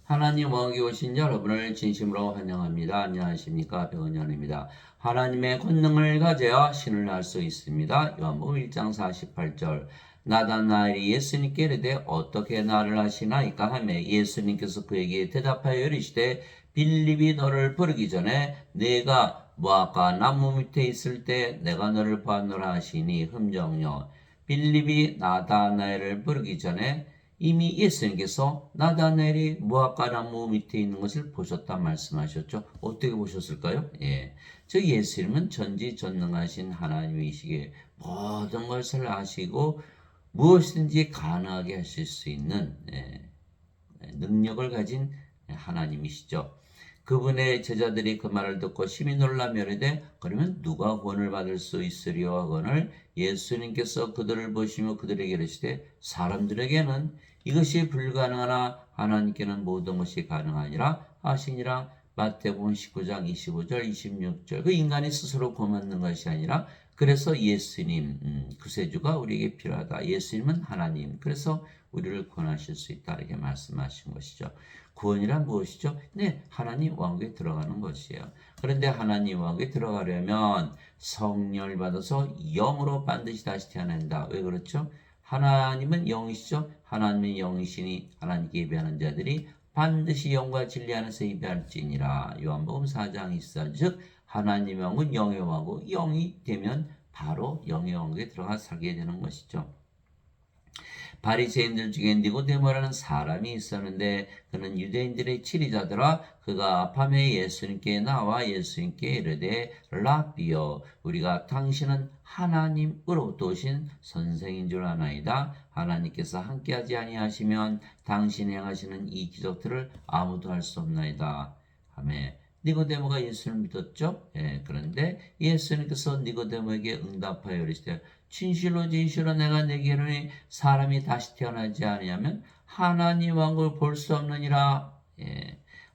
하나님 왕국에 오신 여러분을 진심으로 환영합니다. 안녕하십니까? 백은현입니다. 하나님의 권능을 가져야 신을 날 수 있습니다. 요한복음 1장 48절 나다나엘이 예수님께 이르되 어떻게 나를 아시나이까 하매 예수님께서 그에게 대답하여 이르시되 빌립이 너를 부르기 전에 내가 무화과 나무 밑에 있을 때 내가 너를 보았노라 하시니 흠정요. 빌립이 나다나엘을 부르기 전에 이미 예수님께서 나다나엘이 무화과 나무 밑에 있는 것을 보셨다 말씀하셨죠. 어떻게 보셨을까요? 저 예수님은 전지전능하신 하나님이시기에 모든 것을 아시고 무엇이든지 가능하게 하실 수 있는 능력을 가진 하나님이시죠. 그분의 제자들이 그 말을 듣고 심히 놀라며 이르되 그러면 누가 구원을 받을 수 있으리요 하거늘 예수님께서 그들을 보시며 그들에게 이르시되 사람들에게는 이것이 불가능하나 하나님께는 모든 것이 가능하니라 하시니라. 마태복음 19장 25절 26절 그 인간이 스스로 구원받는 것이 아니라 그래서 예수님 구세주가 우리에게 필요하다. 예수님은 하나님 그래서 우리를 구원하실 수 있다 이렇게 말씀하신 것이죠. 구원이란 무엇이죠? 네, 하나님 왕국에 들어가는 것이에요. 그런데 하나님 왕국에 들어가려면 성령을 받아서 영으로 반드시 다시 태어난다. 왜 그렇죠? 하나님은 영이시죠. 하나님은 영이시니 하나님께 예배하는 자들이 반드시 영과 진리 안에서 예배할지니라. 요한복음 4장 24절 즉 하나님의 왕은 영의 왕이고 영이 되면 바로 영의 왕국에 들어가 살게 되는 것이죠. 바리새인들 중에 니고데모라는 사람이 있었는데 그는 유대인들의 치리자더라. 그가 밤에 예수님께 나와 예수님께 이르되 라비여 우리가 당신은 하나님으로부터 오신 선생인 줄 아나이다. 하나님께서 함께하지 아니하시면 당신이 행하시는 이 기적들을 아무도 할 수 없나이다. 아멘. 니고데모가 예수를 믿었죠. 그런데 예수님께서 니고데모에게 응답하여 이르시되 진실로 진실로 내가 내게 이르노니 사람이 다시 태어나지 아니하면 하나님 왕국을 볼 수 없느니라.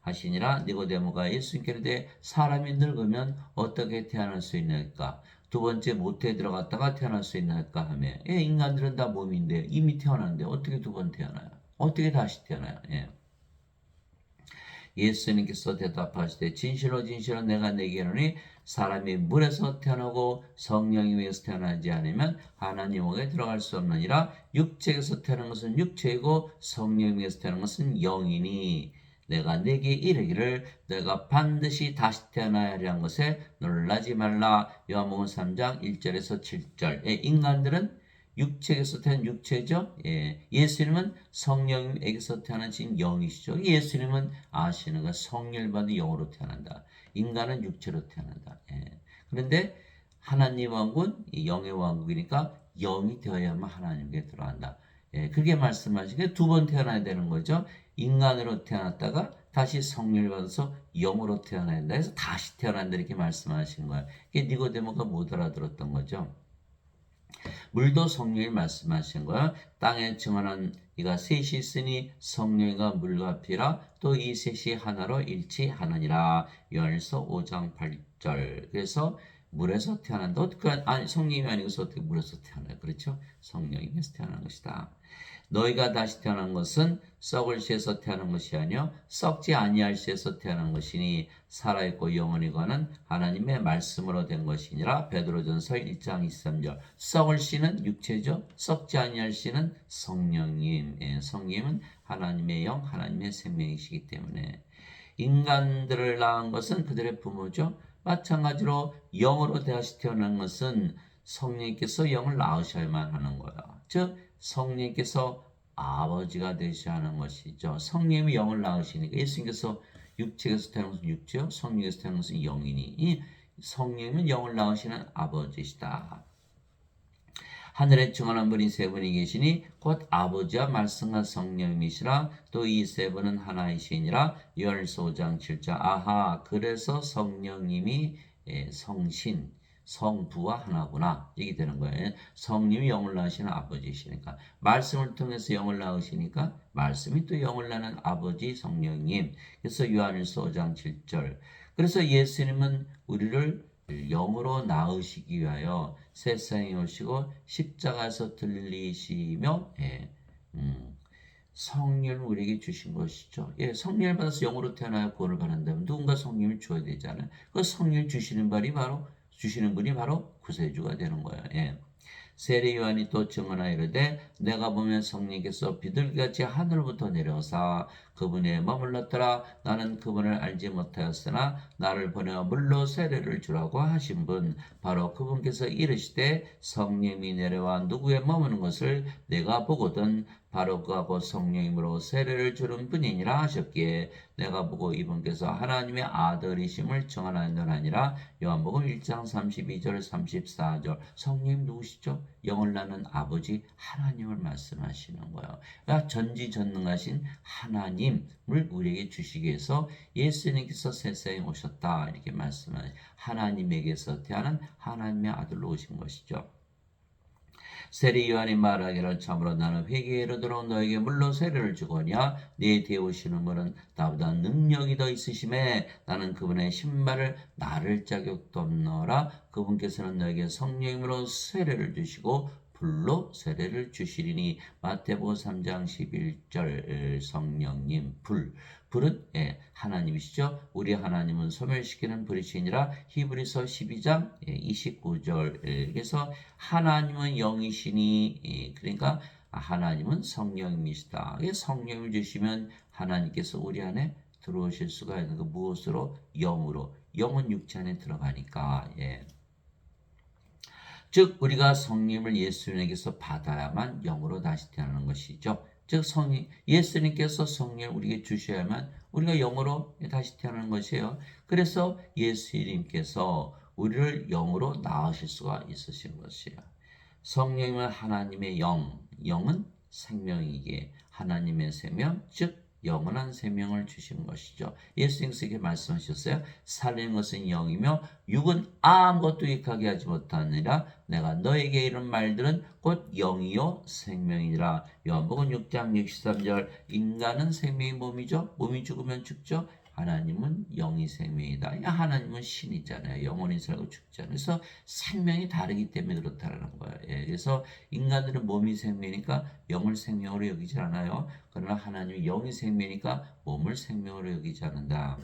하시니라. 니고데모가 예수님께 이르되 사람이 늙으면 어떻게 태어날 수 있나이까? 두 번째 모태에 들어갔다가 태어날 수 있나이까 하며 인간들은 다 몸인데 이미 태어났는데 어떻게 두 번 태어나요? 어떻게 다시 태어나요? 예수님께서 대답하시되 진실로 진실로 내가 내게 이르노니 사람이 물에서 태어나고 성령에 의해서 태어나지 않으면 하나님 왕국에 들어갈 수 없느니라. 육체에서 태어난 것은 육체이고 성령에 의해서 태어난 것은 영이니 내가 내게 이르기를 내가 반드시 다시 태어나야 하리란 것에 놀라지 말라. 요한복음 3장 1절에서 7절 인간들은 육체에서 태어난 육체죠. 예수님은 성령에게서 태어나신 영이시죠. 예수님은 아시는 것 성령을 받은 영으로 태어난다. 인간은 육체로 태어난다. 그런데 하나님 왕국은 영의 왕국이니까 영이 되어야만 하나님께 들어간다. 그렇게 말씀하신 게 두 번 태어나야 되는 거죠. 인간으로 태어났다가 다시 성령을 받아서 영으로 태어나야 된다. 해서 다시 태어난다 이렇게 말씀하신 거예요. 이게 니고데모가 못 알아들었던 거죠. 물도 성령이 말씀하신 거야. 땅에 증언한 이가 셋이 있으니 성령과 물과 피라 또 이 셋이 하나로 일치하느니라. 요한일서 5장 8절. 그래서 물에서 태어난다. 어떻게 아니 성령이 아니고서 어떻게 물에서 태어나요? 그렇죠? 성령에서 태어난 것이다. 너희가 다시 태어난 것은 썩을 씨에서 태어난 것이 아니요 썩지 아니할 씨에서 태어난 것이니 살아있고 영원히 거는 하나님의 말씀으로 된 것이니라. 베드로전서 1장 23절. 썩을 씨는 육체죠. 썩지 아니할 씨는 성령님. 성령은 하나님의 영, 하나님의 생명이시기 때문에 인간들을 낳은 것은 그들의 부모죠. 마찬가지로 영으로 다시 태어난 것은 성령께서 영을 낳으셔야만 하는 거야. 즉 성령께서 아버지가 되셔야 하는 것이죠. 성령이 영을 낳으시니까 예수님께서 육체에서 태어난 것은 육체요, 성령에서 태어난 것은 영이니 이 성령은 영을 낳으시는 아버지시다. 하늘에 증언한 분이 세 분이 계시니 곧 아버지와 말씀과 성령이시라. 또 이 세 분은 하나이시니라. 요한일서 5장 7절. 아하 그래서 성령님이 성신 성부와 하나구나 이게 되는 거예요. 성령이 영을 낳으시는 아버지시니까 말씀을 통해서 영을 낳으시니까 말씀이 또 영을 낳는 아버지 성령님. 그래서 요한일서 5장 7절. 그래서 예수님은 우리를 영으로 낳으시기 위하여 세상에 오시고 십자가에서 들리시며 성령을 우리에게 주신 것이죠. 예, 성령을 받아서 영으로 태어나야 구원을 받는다면 누군가 성령을 줘야 되잖아요. 그 성령을 주시는 분이 바로 구세주가 되는 거예요. 예. 세례 요한이 또 증언하여 이르되 내가 보면 성령께서 비둘기같이 하늘부터 내려오사 그분에 머물렀더라. 나는 그분을 알지 못하였으나 나를 보내어 물로 세례를 주라고 하신 분 바로 그분께서 이르시되 성령이 내려와 누구에 머무는 것을 내가 보거든 바로 그가 곧 성령님으로 세례를 주는 분이니라 하셨기에 내가 보고 이분께서 하나님의 아들이심을 증언하느니라. 요한복음 1장 32절 34절. 성령님 누구시죠? 영을 낳는 아버지 하나님을 말씀하시는 거예요. 그러니까 전지전능하신 하나님을 우리에게 주시기 위해서 예수님께서 세상에 오셨다 이렇게 말씀하시죠. 하나님에게서 태어난 하나님의 아들로 오신 것이죠. 세례 요한이 말하기를 참으로 나는 회개에 이르도록 너에게 물로 세례를 주거냐 네 뒤에 오시는 분은 나보다 능력이 더 있으심에 나는 그분의 신발을 나를 자격도 없노라. 그분께서는 너에게 성령으로 세례를 주시고 불로 세례를 주시리니. 마태복음 3장 11절. 성령님 불은 하나님이시죠. 우리 하나님은 소멸시키는 불이시니라. 히브리서 12장 29절. 그래서 하나님은 영이시니 그러니까 하나님은 성령이시다. 성령을 주시면 하나님께서 우리 안에 들어오실 수가 있는 거 무엇으로? 영으로. 영은 육체 안에 들어가니까. 예. 즉 우리가 성령을 예수님에게서 받아야만 영으로 다시 태어나는 것이죠. 즉 예수님께서 성령을 우리에게 주셔야만 우리가 영으로 다시 태어나는 것이에요. 그래서 예수님께서 우리를 영으로 낳으실 수가 있으신 것이에요. 성령은 하나님의 영은 생명이기에 하나님의 생명, 즉 영원한 생명을 주신 것이죠. 예수님께서 이렇게 말씀하셨어요. 살리는 것은 영이며 육은 아무것도 유익하게 하지 못하느니라. 내가 너에게 이런 말들은 곧 영이요 생명이니라. 요한복음 6장 63절. 인간은 생명의 몸이죠. 몸이 죽으면 죽죠. 하나님은 영이 생명이다. 하나님은 신이잖아요. 영원히 살고 죽잖아요. 그래서 생명이 다르기 때문에 그렇다는 거예요. 예, 그래서 인간들은 몸이 생명이니까 영을 생명으로 여기지 않아요. 그러나 하나님이 영이 생명이니까 몸을 생명으로 여기지 않는다.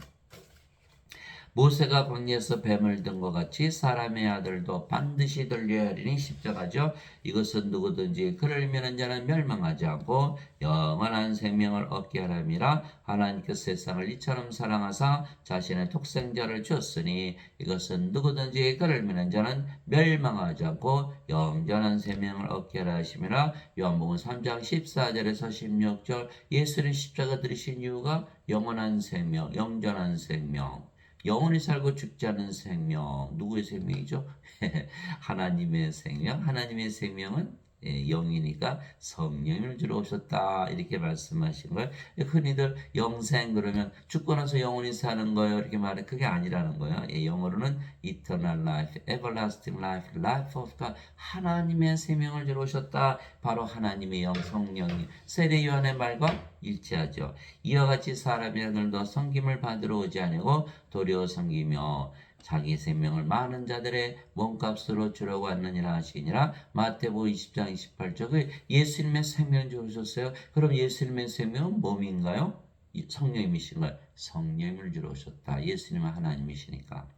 모세가 광야에서 뱀을 든 것 같이 사람의 아들도 반드시 돌려야 하리니 십자가죠. 이것은 누구든지 그를 믿는 자는 멸망하지 않고 영원한 생명을 얻게 하람이라. 하나님께서 세상을 이처럼 사랑하사 자신의 독생자를 주었으니 이것은 누구든지 그를 믿는 자는 멸망하지 않고 영원한 생명을 얻게 하라 하심이라. 요한복음 3장 14절에서 16절. 예수님 십자가 들으신 이유가 영원한 생명, 영전한 생명, 영원히 살고 죽지 않은 생명. 누구의 생명이죠? 하나님의 생명. 하나님의 생명은 영이니까 성령을 주러 오셨다 이렇게 말씀하신 거예요. 흔히들 영생 그러면 죽고 나서 영원히 사는 거예요 이렇게 말해. 그게 아니라는 거예요. 영어로는 eternal life, everlasting life, life of God. 하나님의 생명을 주러 오셨다. 바로 하나님의 영 성령님. 세례 요한의 말과 일치하죠. 이와 같이 사람이 하늘도 섬김을 받으러 오지 아니고 도리어 섬기며 자기 생명을 많은 자들의 몸값으로 주려고 왔느니라 하시니라. 마태복음 20장 28절. 예수님의 생명을 주셨어요. 그럼 예수님의 생명은 몸인가요? 성령님이신가요? 성령을 주러 오셨다. 예수님은 하나님이시니까.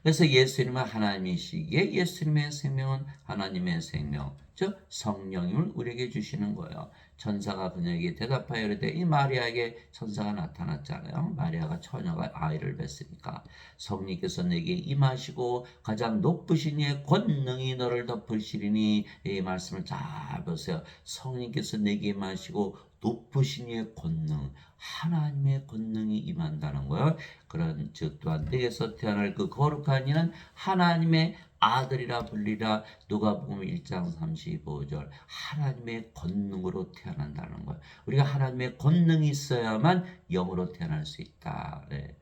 그래서 예수님은 하나님이시기에 예수님의 생명은 하나님의 생명, 즉 성령님을 우리에게 주시는 거예요. 천사가 그녀에게 대답하여 이르되 이 마리아에게 천사가 나타났잖아요. 마리아가 처녀가 아이를 뵀으니까 성령께서 내게 임하시고 가장 높으신 이의 권능이 너를 덮으시리니. 이 말씀을 잘 보세요. 성령께서 내게 임하시고 높으신 이의 권능, 하나님의 권능이 임한다는 거예요. 그런 즉 또한 내게서 태어날 그 거룩한 이는 하나님의 아들이라 불리라. 누가복음 1장 35절. 하나님의 권능으로 태어난다는 거예요. 우리가 하나님의 권능이 있어야만 영으로 태어날 수 있다. 네.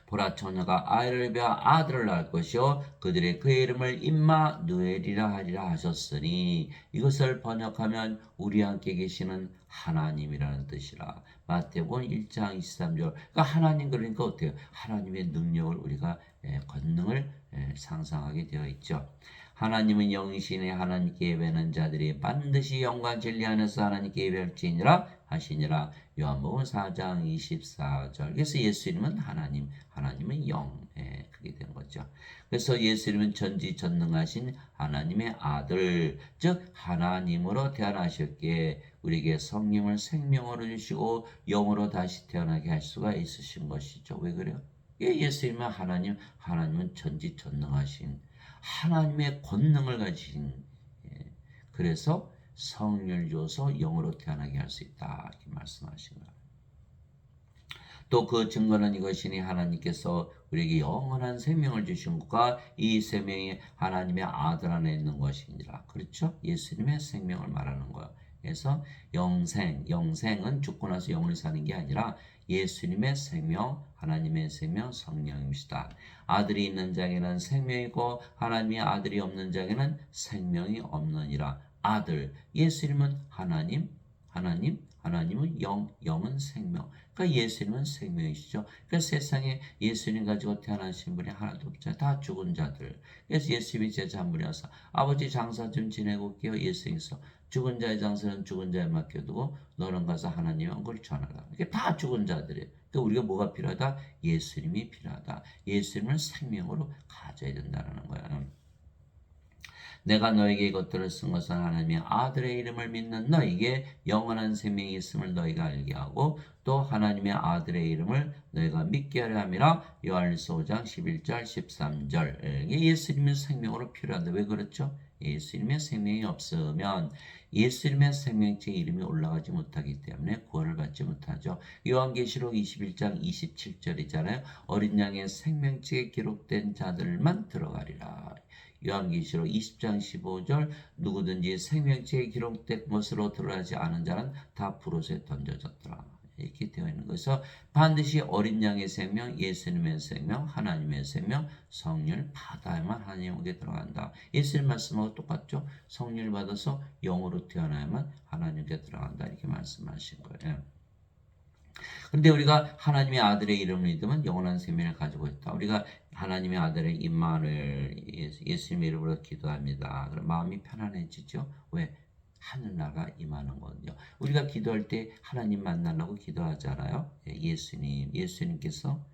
보라 처녀가 아이를 베어 아들을 낳을 것이요 그들의 그의 이름을 임마누엘이라 하리라 하셨으니. 이것을 번역하면 우리 함께 계시는 하나님이라는 뜻이라. 마태복음 1장 23절. 그러니까 하나님, 그러니까 어때요? 하나님의 능력을 우리가 권능을 상상하게 되어 있죠. 하나님은 영이시니 하나님께 예배하는 자들이 반드시 영과 진리 안에서 하나님께 예배할지니라 하시니라. 요한복음 4장 24절. 그래서 예수님은 하나님, 하나님은 영. 그게 된 거죠. 그래서 예수님은 전지전능하신 하나님의 아들, 즉 하나님으로 태어나셨기에 우리에게 성령을 생명으로 주시고 영으로 다시 태어나게 할 수가 있으신 것이죠. 왜 그래요? 예수님은 하나님은 전지전능하신 하나님의 권능을 가지신, 그래서 성령을 줘서 영으로 태어나게 할 수 있다 이렇게 말씀하신 거예요. 또 그 증거는 이것이니 하나님께서 우리에게 영원한 생명을 주신 것과 이 생명이 하나님의 아들 안에 있는 것이니라. 그렇죠? 예수님의 생명을 말하는 거예요. 그래서 영생은 죽고 나서 영원히 사는 게 아니라 예수님의 생명, 하나님의 생명, 성령입니다. 아들이 있는 자에게는 생명이고 하나님의 아들이 없는 자에게는 생명이 없느니라. 아들, 예수님은 하나님은 영은 생명. 그러니까 예수님은 생명이시죠. 그러니까 세상에 예수님 가지고 태어나신 분이 하나도 없잖아요. 다 죽은 자들. 그래서 예수님이 제자 한 분이 와서 아버지 장사 좀 지내고 올게요. 예수님께서 죽은 자의 장사는 죽은 자에 맡겨두고 너는 가서 하나님의 언급을 전하라. 이게 다 죽은 자들이에요. 그러니까 우리가 뭐가 필요하다? 예수님이 필요하다. 예수님을 생명으로 가져야 된다는 거예요. 내가 너에게 이것들을 쓴 것은 하나님의 아들의 이름을 믿는 너에게 영원한 생명이 있음을 너희가 알게 하고 또 하나님의 아들의 이름을 너희가 믿게 하려 함이라. 요한일서 5장 11절 13절. 예수님의 생명으로 필요한데 왜 그렇죠? 예수님의 생명이 없으면 예수님의 생명체 이름이 올라가지 못하기 때문에 구원을 받지 못하죠. 요한계시록 21장 27절이잖아요. 어린 양의 생명책에 기록된 자들만 들어가리라. 요한계시록 20장 15절 누구든지 생명책에 기록된 것으로 들어가지 않은 자는 다 불옷에 던져졌더라. 이렇게 되어 있는 것에서 반드시 어린 양의 생명, 예수님의 생명, 하나님의 생명, 성령을 받아야만 하나님에게 들어간다. 예수님 말씀하고 똑같죠. 성령을 받아서 영으로 태어나야만 하나님께 들어간다. 이렇게 말씀하신 거예요. 근데 우리가 하나님의 아들의 이름을 믿으면 영원한 생명을 가지고 있다. 우리가 하나님의 아들의 임마누엘 예수님의 이름으로 기도합니다. 그럼 마음이 편안해지죠. 왜? 하늘나라가 임하는 거거든요. 우리가 기도할 때 하나님 만나려고 기도하잖아요. 예수님께서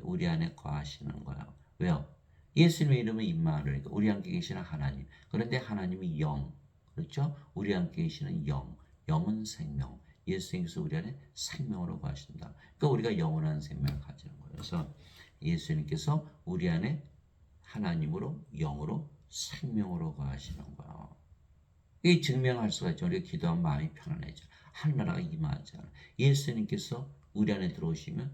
우리 안에 거하시는 거예요. 왜요? 예수님의 이름은 임마누엘, 우리 함께 계시는 하나님. 그런데 하나님이 영, 그렇죠? 우리 함께 계시는 영은 생명. 예수님께서 우리 안에 생명으로 거하신다. 그러니까 우리가 영원한 생명을 가지는 거예요. 그래서 예수님께서 우리 안에 하나님으로 영으로 생명으로 거하시는 거예요. 이 증명할 수가 있죠. 우리가 기도하면 마음이 편안해져. 하늘나라가 임하잖아. 예수님께서 우리 안에 들어오시면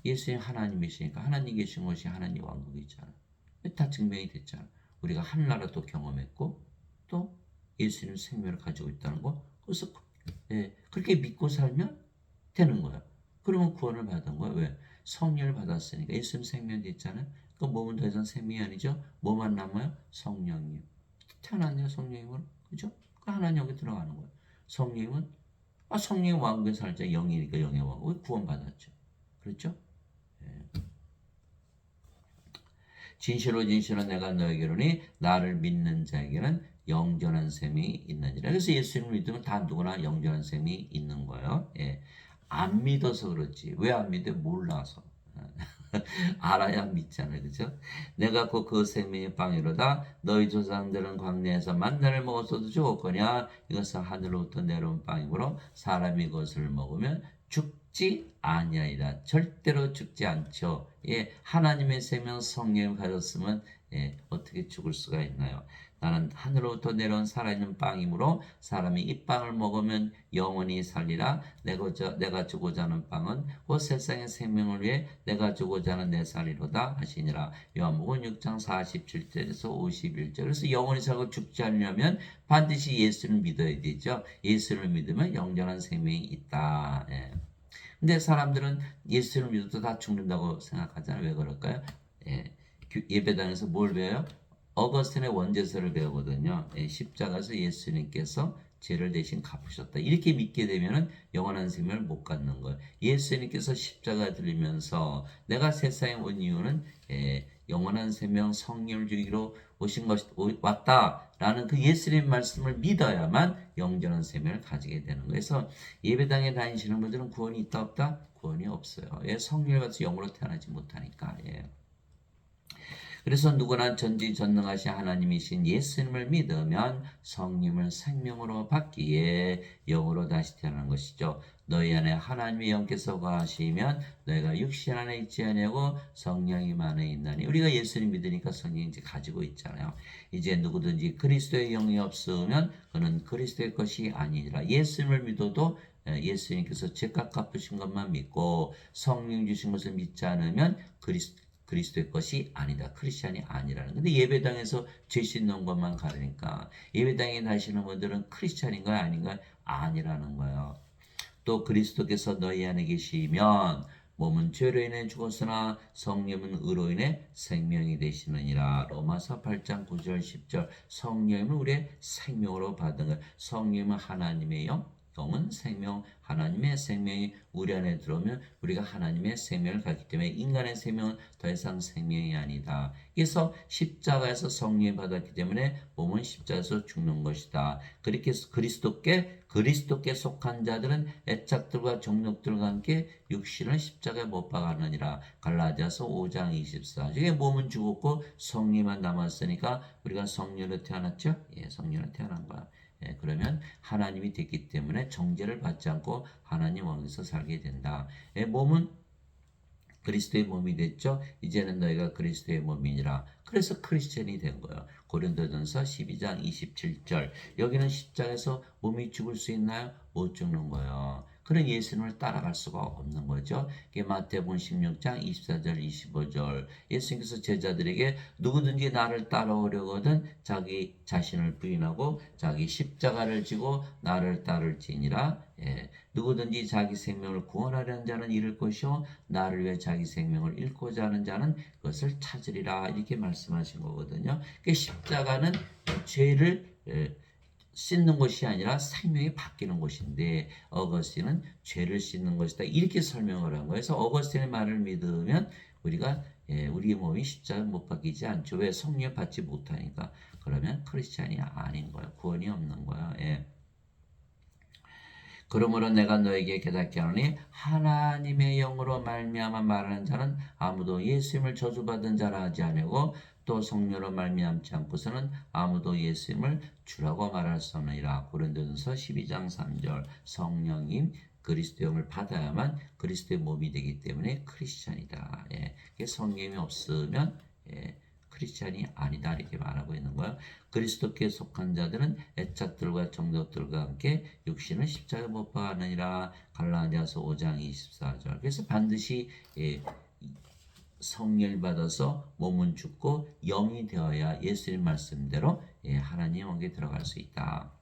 예수님 하나님이시니까 하나님 계신 것이 하나님 왕국이잖아. 다 증명이 됐잖아. 우리가 하늘나라도 경험했고 또 예수님 생명을 가지고 있다는 거. 그래서 그렇게 믿고 살면 되는 거야. 그러면 구원을 받은 거야. 왜? 성령을 받았으니까. 예수님 생명이 됐잖아요. 그 몸은 더 이상 생명이 아니죠. 뭐만 남아요? 성령님. 태어났네요. 성령님으로. 그죠? 그 하나님 여기 들어가는 거야. 성령님은 성령의 왕국에 살자. 영이니까 영의 왕국에 구원받았죠. 그렇죠? 진실로 내가 너에게 이르니 나를 믿는 자에게는 영전한 생명이 있느니라. 그래서 예수님을 믿으면 다 누구나 영전한 생명이 있는 거예요. 안 믿어서 그렇지. 왜 안 믿어? 몰라서. 알아야 믿잖아요. 그죠? 내가 곧 그 생명의 빵이로다. 너희 조상들은 광야에서 만나를 먹었어도 죽었거냐. 이것은 하늘로부터 내려온 빵이므로 사람이 그것을 먹으면 죽지 아니하리라. 절대로 죽지 않죠. 하나님의 생명 성령을 가졌으면 어떻게 죽을 수가 있나요? 나는 하늘로부터 내려온 살아있는 빵이므로 사람이 이 빵을 먹으면 영원히 살리라. 내가 주고자 하는 빵은 그 세상의 생명을 위해 내가 주고자 하는 내 살이로다 하시니라. 요한복음 6장 47절에서 51절. 그래서 영원히 살고 죽지 않으려면 반드시 예수를 믿어야 되죠. 예수를 믿으면 영원한 생명이 있다. 근데 사람들은 예수를 믿어도 다 죽는다고 생각하잖아요. 왜 그럴까요? 예배당에서 뭘 배워요? 어거스틴의 원죄서를 배우거든요. 십자가에서 예수님께서 죄를 대신 갚으셨다. 이렇게 믿게 되면 영원한 생명을 못 갖는 거예요. 예수님께서 십자가에 들리면서 내가 세상에 온 이유는 영원한 생명 성령을 주기로 왔다라는 그 예수님의 말씀을 믿어야만 영원한 생명을 가지게 되는 거예요. 그래서 예배당에 다니시는 분들은 구원이 있다 없다? 구원이 없어요. 예, 성령을 받아서 영으로 태어나지 못하니까. 예. 그래서 누구나 전지전능하신 하나님이신 예수님을 믿으면 성령을 생명으로 받기에 영으로 다시 태어나는 것이죠. 너희 안에 하나님의 영께서 거하시면 너희가 육신 안에 있지 아니하고 성령이 안에 있나니. 우리가 예수님 믿으니까 성령 이제 가지고 있잖아요. 이제 누구든지 그리스도의 영이 없으면 그는 그리스도의 것이 아니라 예수님을 믿어도 예수님께서 죄값 갚으신 것만 믿고 성령 주신 것을 믿지 않으면 그리스도의 것이 아니다. 크리스찬이 아니라는. 근데 예배당에서 죄 씻는 것만 가르니까 예배당에 다니시는 분들은 크리스찬인가요? 아닌가요? 아니라는 거예요. 또 그리스도께서 너희 안에 계시면 몸은 죄로 인해 죽었으나 성령은 의로 인해 생명이 되시느니라. 로마서 8장 9절 10절. 성령은 우리의 생명으로 받은 거예요. 성령은 하나님의 영, 영은 생명, 하나님의 생명이 우리 안에 들어오면 우리가 하나님의 생명을 갖기 때문에 인간의 생명은 더 이상 생명이 아니다. 그래서 십자가에서 성령을 받았기 때문에 몸은 십자가에서 죽는 것이다. 그렇게 그리스도께 속한 자들은 애착들과 정욕들과 함께 육신을 십자가에 못 박았느니라. 갈라디아서 5장 24. 이게 몸은 죽었고 성령만 남았으니까 우리가 성령으로 태어났죠? 예, 성령으로 태어난 거야. 예, 그러면 하나님이 됐기 때문에 정죄를 받지 않고 하나님 왕에서 살게 된다. 예, 몸은 그리스도의 몸이 됐죠. 이제는 너희가 그리스도의 몸이니라. 그래서 크리스천이 된 거예요. 고린도전서 12장 27절. 여기는 십자가에서 몸이 죽을 수 있나요? 못 죽는 거예요. 그런 예수님을 따라갈 수가 없는 거죠. 마태복음 16장 24절 25절. 예수님께서 제자들에게 누구든지 나를 따라오려거든 자기 자신을 부인하고 자기 십자가를 지고 나를 따를지니라. 예, 누구든지 자기 생명을 구원하려는 자는 잃을 것이요 나를 위해 자기 생명을 잃고자 하는 자는 그것을 찾으리라. 이렇게 말씀하신 거거든요. 십자가는 죄를 씻는 것이 아니라 생명이 바뀌는 것인데 어거스틴은 죄를 씻는 것이다. 이렇게 설명을 한 거예요. 그래서 어거스틴의 말을 믿으면 우리가 우리의 몸이 십자가 못 박히지 않죠. 왜? 성령 받지 못하니까. 그러면 크리스찬이 아닌 거예요. 구원이 없는 거예요. 예. 그러므로 내가 너에게 깨닫게 하노니 하나님의 영으로 말미암아 말하는 자는 아무도 예수님을 저주받은 자라 하지 아니고 또 성령으로 말미암지 않고서는 아무도 예수님을 주라고 말할 수 없느니라. 고린도전서 12장 3절. 성령님 그리스도 영을 받아야만 그리스도의 몸이 되기 때문에 크리스찬이다. 예. 성령이 없으면 크리스찬이 아니다 이렇게 말하고 있는 거예요. 그리스도께 속한 자들은 애착들과 정욕들과 함께 육신을 십자가에 못 박았느니라. 갈라디아서 5장 24절. 그래서 반드시 성령을 받아서 몸은 죽고 영이 되어야 예수님 말씀대로 하나님 영에 들어갈 수 있다.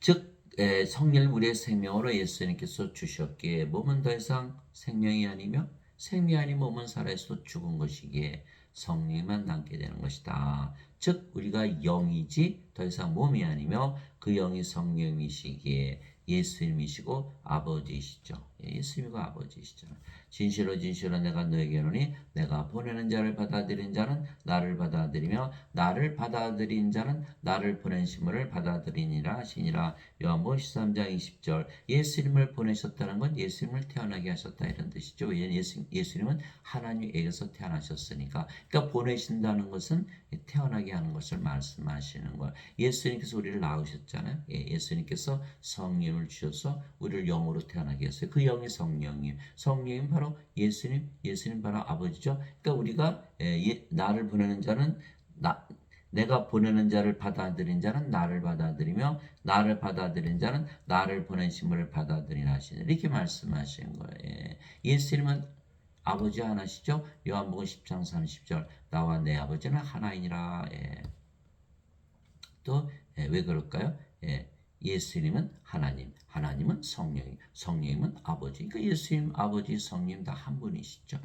즉 성령을 우리의 생명으로 예수님께서 주셨기에 몸은 더 이상 생명이 아니며 생명이 아닌 몸은 살아있어 죽은 것이기에 성령만 남게 되는 것이다. 즉 우리가 영이지 더 이상 몸이 아니며 그 영이 성령이시기에 예수님이시고 아버지이시죠. 예수님과 아버지이시죠. 진실로 진실로 내가 너에게 이르노니 내가 보내는 자를 받아들인 자는 나를 받아들이며 나를 받아들인 자는 나를 보낸 신물을 받아들이니라 하시니라. 요한복음 13장 20절. 예수님을 보내셨다는 건 예수님을 태어나게 하셨다 이런 뜻이죠. 예수님은 하나님에게서 태어나셨으니까. 그러니까 보내신다는 것은 태어나게 하는 것을 말씀하시는 거예요. 예수님께서 우리를 낳으셨잖아요. 예수님께서 성령을 주셔서 우리를 영으로 태어나게 했어요. 그 영이 성령이에요. 성령은 바로 예수님 바로 아버지죠. 그러니까 우리가 나를 보내는 자는 내가 보내는 자를 받아들인 자는 나를 받아들이며 나를 받아들인 자는 나를 보낸 신물을 받아들이나 하시네. 이렇게 말씀하신 거예요. 예수님은 아버지 하나시죠. 요한복음 10장 30절. 나와 내 아버지는 하나이니라. 또 왜 그럴까요? 예수님은 하나님, 하나님은 성령님, 성령님은 아버지. 그러니까 예수님, 아버지, 성령 다 한 분이시죠.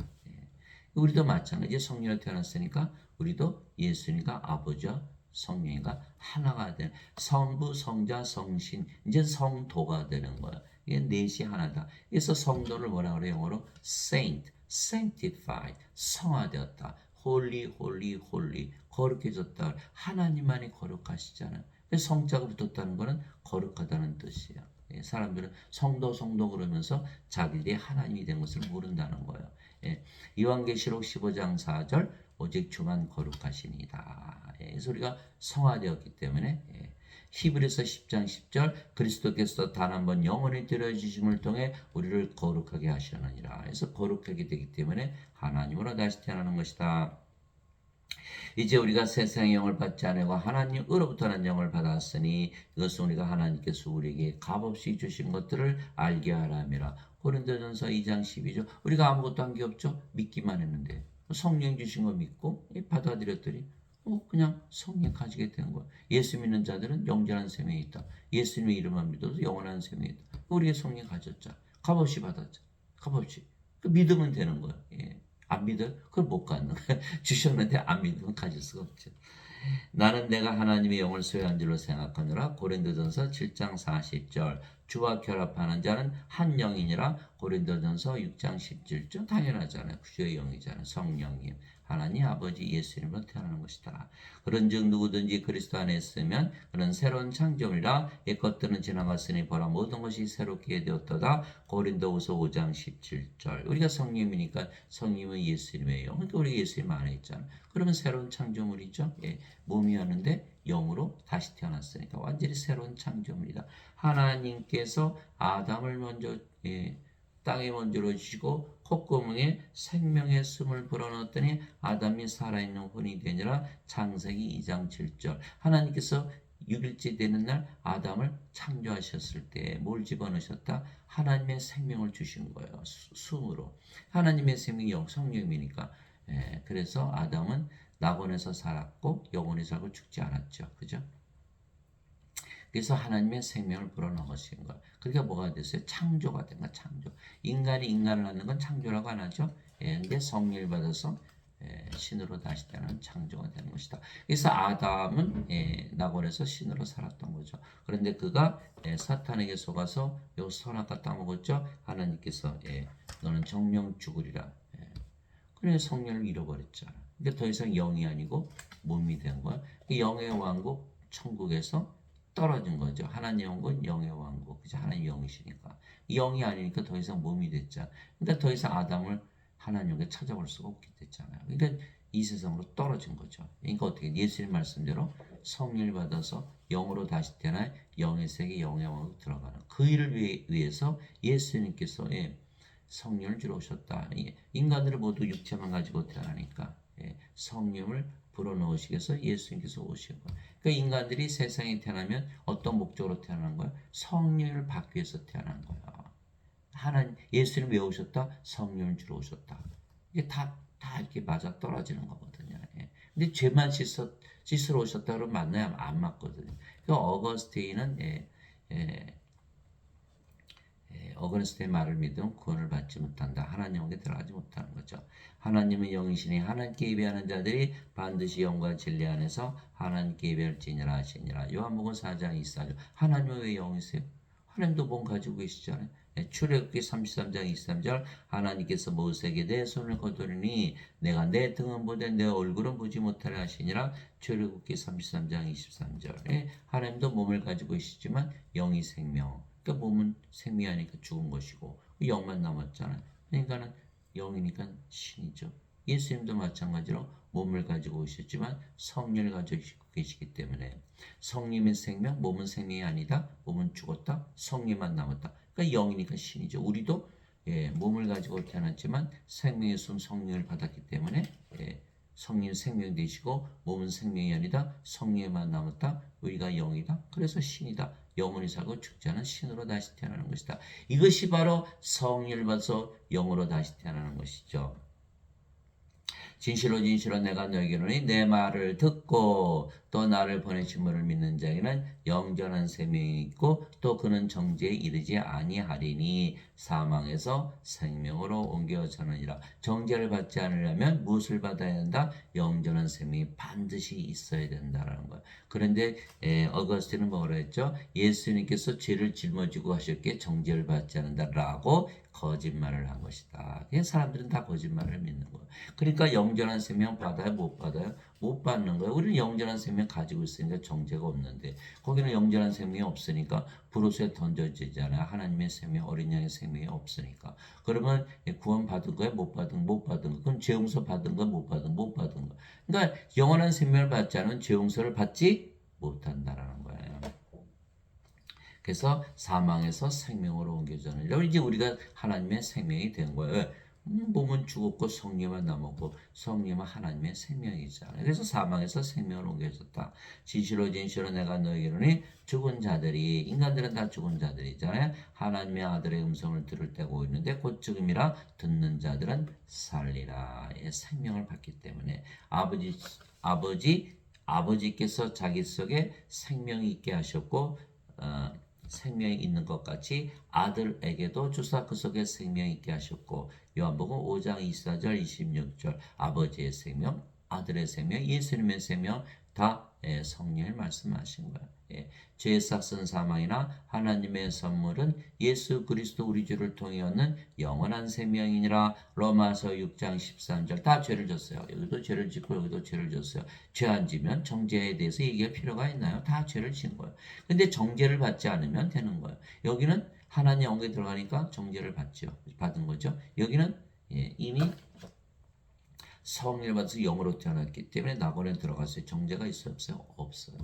우리도 마찬가지. 성령으로 태어났으니까 우리도 예수님과 아버지와 성령과 하나가 되는 성부, 성자, 성신, 이제 성도가 되는 거야. 이게 넷이 하나다. 그래서 성도를 뭐라 그래요? 영어로 saint, sanctified, 성화되었다. 홀리 홀리 홀리 거룩해졌다. 하나님만이 거룩하시잖아요. 성자가 붙었다는 것은 거룩하다는 뜻이에요. 예, 사람들은 성도 성도 그러면서 자기들이 하나님이 된 것을 모른다는 거예요. 예, 요한계시록 15장 4절 오직 주만 거룩하시니이다. 예, 그래서 우리가 성화되었기 때문에 예, 히브리서 10장 10절 그리스도께서 단 한 번 영원히 드려주심을 통해 우리를 거룩하게 하시느니라. 그래서 거룩하게 되기 때문에 하나님으로 다시 태어나는 것이다. 이제 우리가 세상의 영을 받지 않고 하나님으로부터 난 영을 받았으니 이것은 우리가 하나님께서 우리에게 값없이 주신 것들을 알게 하라 함이라. 고린도전서 2장 12절 우리가 아무것도 한 게 없죠. 믿기만 했는데 성령 주신 거 믿고 받아들였더니 그냥 성령 가지게 된 거야. 예수 믿는 자들은 영원한 생명이 있다. 예수님의 이름만 믿어도 영원한 생명이 있다. 우리의 성령 가졌자. 값없이 받았자. 값없이. 그 믿으면 되는 거야. 예. 안 믿어요? 그걸 못 갖는 거야. 주셨는데 안 믿으면 가질 수가 없죠. 나는 내가 하나님의 영을 소유한 줄로 생각하노라. 고린도전서 7장 40절 주와 결합하는 자는 한 영이니라. 고린도전서 6장 17절 당연하잖아요. 주의 영이잖아요. 성령님. 하나님 아버지 예수님으로 태어나는 것이다. 그런즉 누구든지 그리스도 안에 있으면 그는 새로운 창조물이라. 옛것들은 지나갔으니 보라 모든 것이 새롭게 되었도다. 고린도후서 5장 17절 우리가 성령이니까 성령은 예수님이에요. 그러니까 우리 예수님 안에 있잖아요. 그러면 새로운 창조물이죠. 예, 몸이었는데 영으로 다시 태어났으니까 완전히 새로운 창조물이다. 하나님께서 아담을 먼저 땅에 먼저 주시고 콧구멍에 생명의 숨을 불어넣었더니 아담이 살아있는 혼이 되니라. 창세기 2장 7절 하나님께서 6일째 되는 날 아담을 창조하셨을 때 뭘 집어넣으셨다? 하나님의 생명을 주신 거예요. 숨으로. 하나님의 생명이 성령이니까. 그래서 아담은 낙원에서 살았고 영원히 살고 죽지 않았죠. 그죠? 그래서 하나님의 생명을 불어넣으신 거예요. 그러니까 뭐가 됐어요? 창조가 된 거야. 창조. 인간이 인간을 낳는 건 창조라고 안 하죠. 근데 성령을 받아서 신으로 다시 태어난 창조가 되는 것이다. 그래서 아담은 낙원에서 신으로 살았던 거죠. 그런데 그가 사탄에게 속아서 요 선악과 따먹었죠. 하나님께서 너는 정령 죽으리라. 그래 성령을 잃어버렸잖아. 그러니까 더 이상 영이 아니고 몸이 된 거야. 영의 왕국 천국에서 떨어진 거죠. 하나님 영은 영의 왕국. 그죠? 하나님 영이시니까. 영이 아니니까 더 이상 몸이 됐잖아. 그러니까 더 이상 아담을 하나님께 찾아볼 수가 없게 됐잖아요. 그러니까 이 세상으로 떨어진 거죠. 그러니까 어떻게 예수님 말씀대로 성령을 받아서 영으로 다시 태어나 영의 세계 영의 왕국으로 들어가는 그 일을 위해서 예수님께서 성령을 주러 오셨다. 인간들을 모두 육체만 가지고 태어나니까 성령을 불어넣으시기 위해서 예수님께서 오신 거예요. 그러니까 인간들이 세상에 태어나면 어떤 목적으로 태어난 거예요? 성령을 받기 위해서 태어난 거예요. 하나님 예수님 왜 오셨다? 성령을 주러 오셨다. 이게 다 이렇게 맞아 떨어지는 거거든요. 근데 죄만 씻으러 오셨다 그러면 맞나요? 안 맞거든요. 그러니까 어거스틴은 어거스틴의 말을 믿으면 구원을 받지 못한다. 하나님에게 들어가지 못하는 거죠. 하나님은 영이시니 하나님께 예배하는 자들이 반드시 영과 진리 안에서 하나님께 예배할지니라 하시니라. 요한복음 4장 24절 하나님은 왜 영이세요? 하나님도 몸 가지고 계시잖아요. 출애굽기 33장 23절 하나님께서 모세에게 내 손을 거두리니 내가 내 등은 보되 내 얼굴은 보지 못하려 하시니라. 출애굽기 33장 23절 하나님도 몸을 가지고 계시지만 영이 생명. 그러니까 몸은 생명이 아니니까 죽은 것이고 영만 남았잖아요. 그러니까는 영이니까 신이죠. 예수님도 마찬가지로 몸을 가지고 오셨지만 성령을 가지고 계시기 때문에 성령의 생명, 몸은 생명이 아니다. 몸은 죽었다. 성령만 남았다. 그러니까 영이니까 신이죠. 우리도 몸을 가지고 태어났지만 생명의 숨 성령을 받았기 때문에 성령 생명 되시고 몸은 생명이 아니다. 성령만 남았다. 우리가 영이다. 그래서 신이다. 영원히 살고 죽지 않은 신으로 다시 태어나는 것이다. 이것이 바로 성령을 받아서 영으로 다시 태어나는 것이죠. 진실로 진실로 내가 너에게 이르노니 내 말을 듣고 또 나를 보내신 분을 믿는 자에게는 영전한 생명이 있고 또 그는 정죄에 이르지 아니하리니 사망에서 생명으로 옮겨서느니라. 정죄를 받지 않으려면 무엇을 받아야 한다? 영전한 생명이 반드시 있어야 된다라는 거예요. 그런데 어거스틴은 뭐라 했죠? 예수님께서 죄를 짊어지고 하셨기에 정죄를 받지 않는다라고 거짓말을 한 것이다. 사람들은 다 거짓말을 믿는 거예요. 그러니까 영전한 생명 받아요? 못 받아요? 못 받는 거예요. 우리는 영전한 생명 가지고 있으니까 정죄가 없는데 거기는 영전한 생명이 없으니까 불호수에 던져지잖아요. 하나님의 생명, 어린 양의 생명이 없으니까. 그러면 구원 받은 거예요? 못 받은 거. 그럼 죄 용서 받은 거? 못 받은 거. 그러니까 영원한 생명을 받지 않으면 죄 용서를 받지 못한다라는 거예요. 그래서 사망에서 생명으로 옮겨졌느니라. 이제 우리가 하나님의 생명이 된 거예요. 몸은 죽었고 성령만 남았고 성령은 하나님의 생명이잖아요. 그래서 사망에서 생명으로 옮겨졌다. 진실로 내가 너에게 이르노니 죽은 자들이, 인간들은 다 죽은 자들이잖아요. 하나님의 아들의 음성을 들을 때가 있는데 곧 죽음이라 듣는 자들은 살리라. 생명을 받기 때문에 아버지께서 자기 속에 생명이 있게 하셨고 생명이 있는 것 같이 아들에게도 주사 그 속에 생명이 있게 하셨고, 요한복음 5장 24절 26절 아버지의 생명, 아들의 생명, 예수님의 생명 다 성령을 말씀하신 거예요. 죄의 삭은 사망이나 하나님의 선물은 예수 그리스도 우리 주를 통해 얻는 영원한 생명이니라. 로마서 6장 13절 다 죄를 졌어요. 여기도 죄를 짓고 여기도 죄를 졌어요. 죄 안 지면 정죄에 대해서 얘기할 필요가 있나요? 다 죄를 진 거예요. 근데 정죄를 받지 않으면 되는 거예요. 여기는 하나님 영역에 들어가니까 정죄를 받은 거죠. 여기는 이미 성령을 받아서 영으로 태어났기 때문에 낙원에 들어갔어요. 정죄가 있어요? 없어요? 없어요.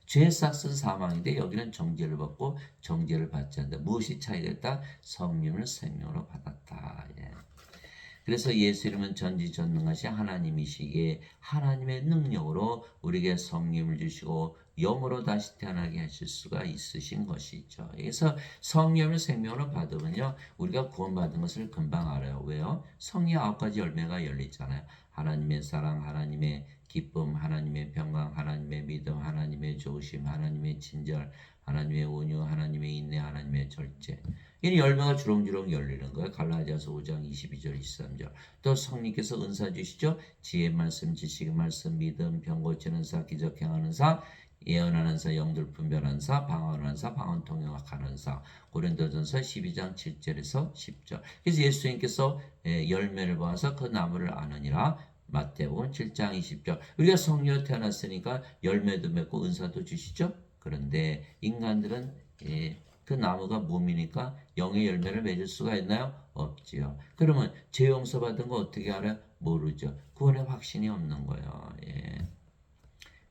죄의 삭은 사망인데 여기는 정죄를 받고 정죄를 받지 않는다. 무엇이 차이가 있다? 성령을 생명으로 받았다. 그래서 예수 이름은 전지전능하신 하나님이시기에 하나님의 능력으로 우리에게 성령을 주시고 영으로 다시 태어나게 하실 수가 있으신 것이죠. 그래서 성령을 생명으로 받으면요, 우리가 구원받은 것을 금방 알아요. 왜요? 성령 9가지 열매가 열리잖아요. 하나님의 사랑, 하나님의 기쁨, 하나님의 평강, 하나님의 믿음, 하나님의 조심, 하나님의 친절, 하나님의 온유, 하나님의 인내, 하나님의 절제. 이 열매가 주렁주렁 열리는 거예요. 갈라디아서 5장 22절 23절. 또 성령께서 은사 주시죠. 지혜 말씀, 지식의 말씀, 믿음, 병 고치는 사, 기적 행하는 사, 예언하는 사, 영들 분별하는 사, 방언하는 사, 방언 통역하는 사. 고린도전서 12장 7절에서 10절. 그래서 예수님께서 열매를 보아서 그 나무를 아느니라. 마태복음 7장 20절. 우리가 성령으로 태어났으니까 열매도 맺고 은사도 주시죠. 그런데 인간들은 그 나무가 몸이니까 영의 열매를 맺을 수가 있나요? 없지요. 그러면 죄 용서 받은 거 어떻게 알아요? 모르죠. 구원의 확신이 없는 거예요.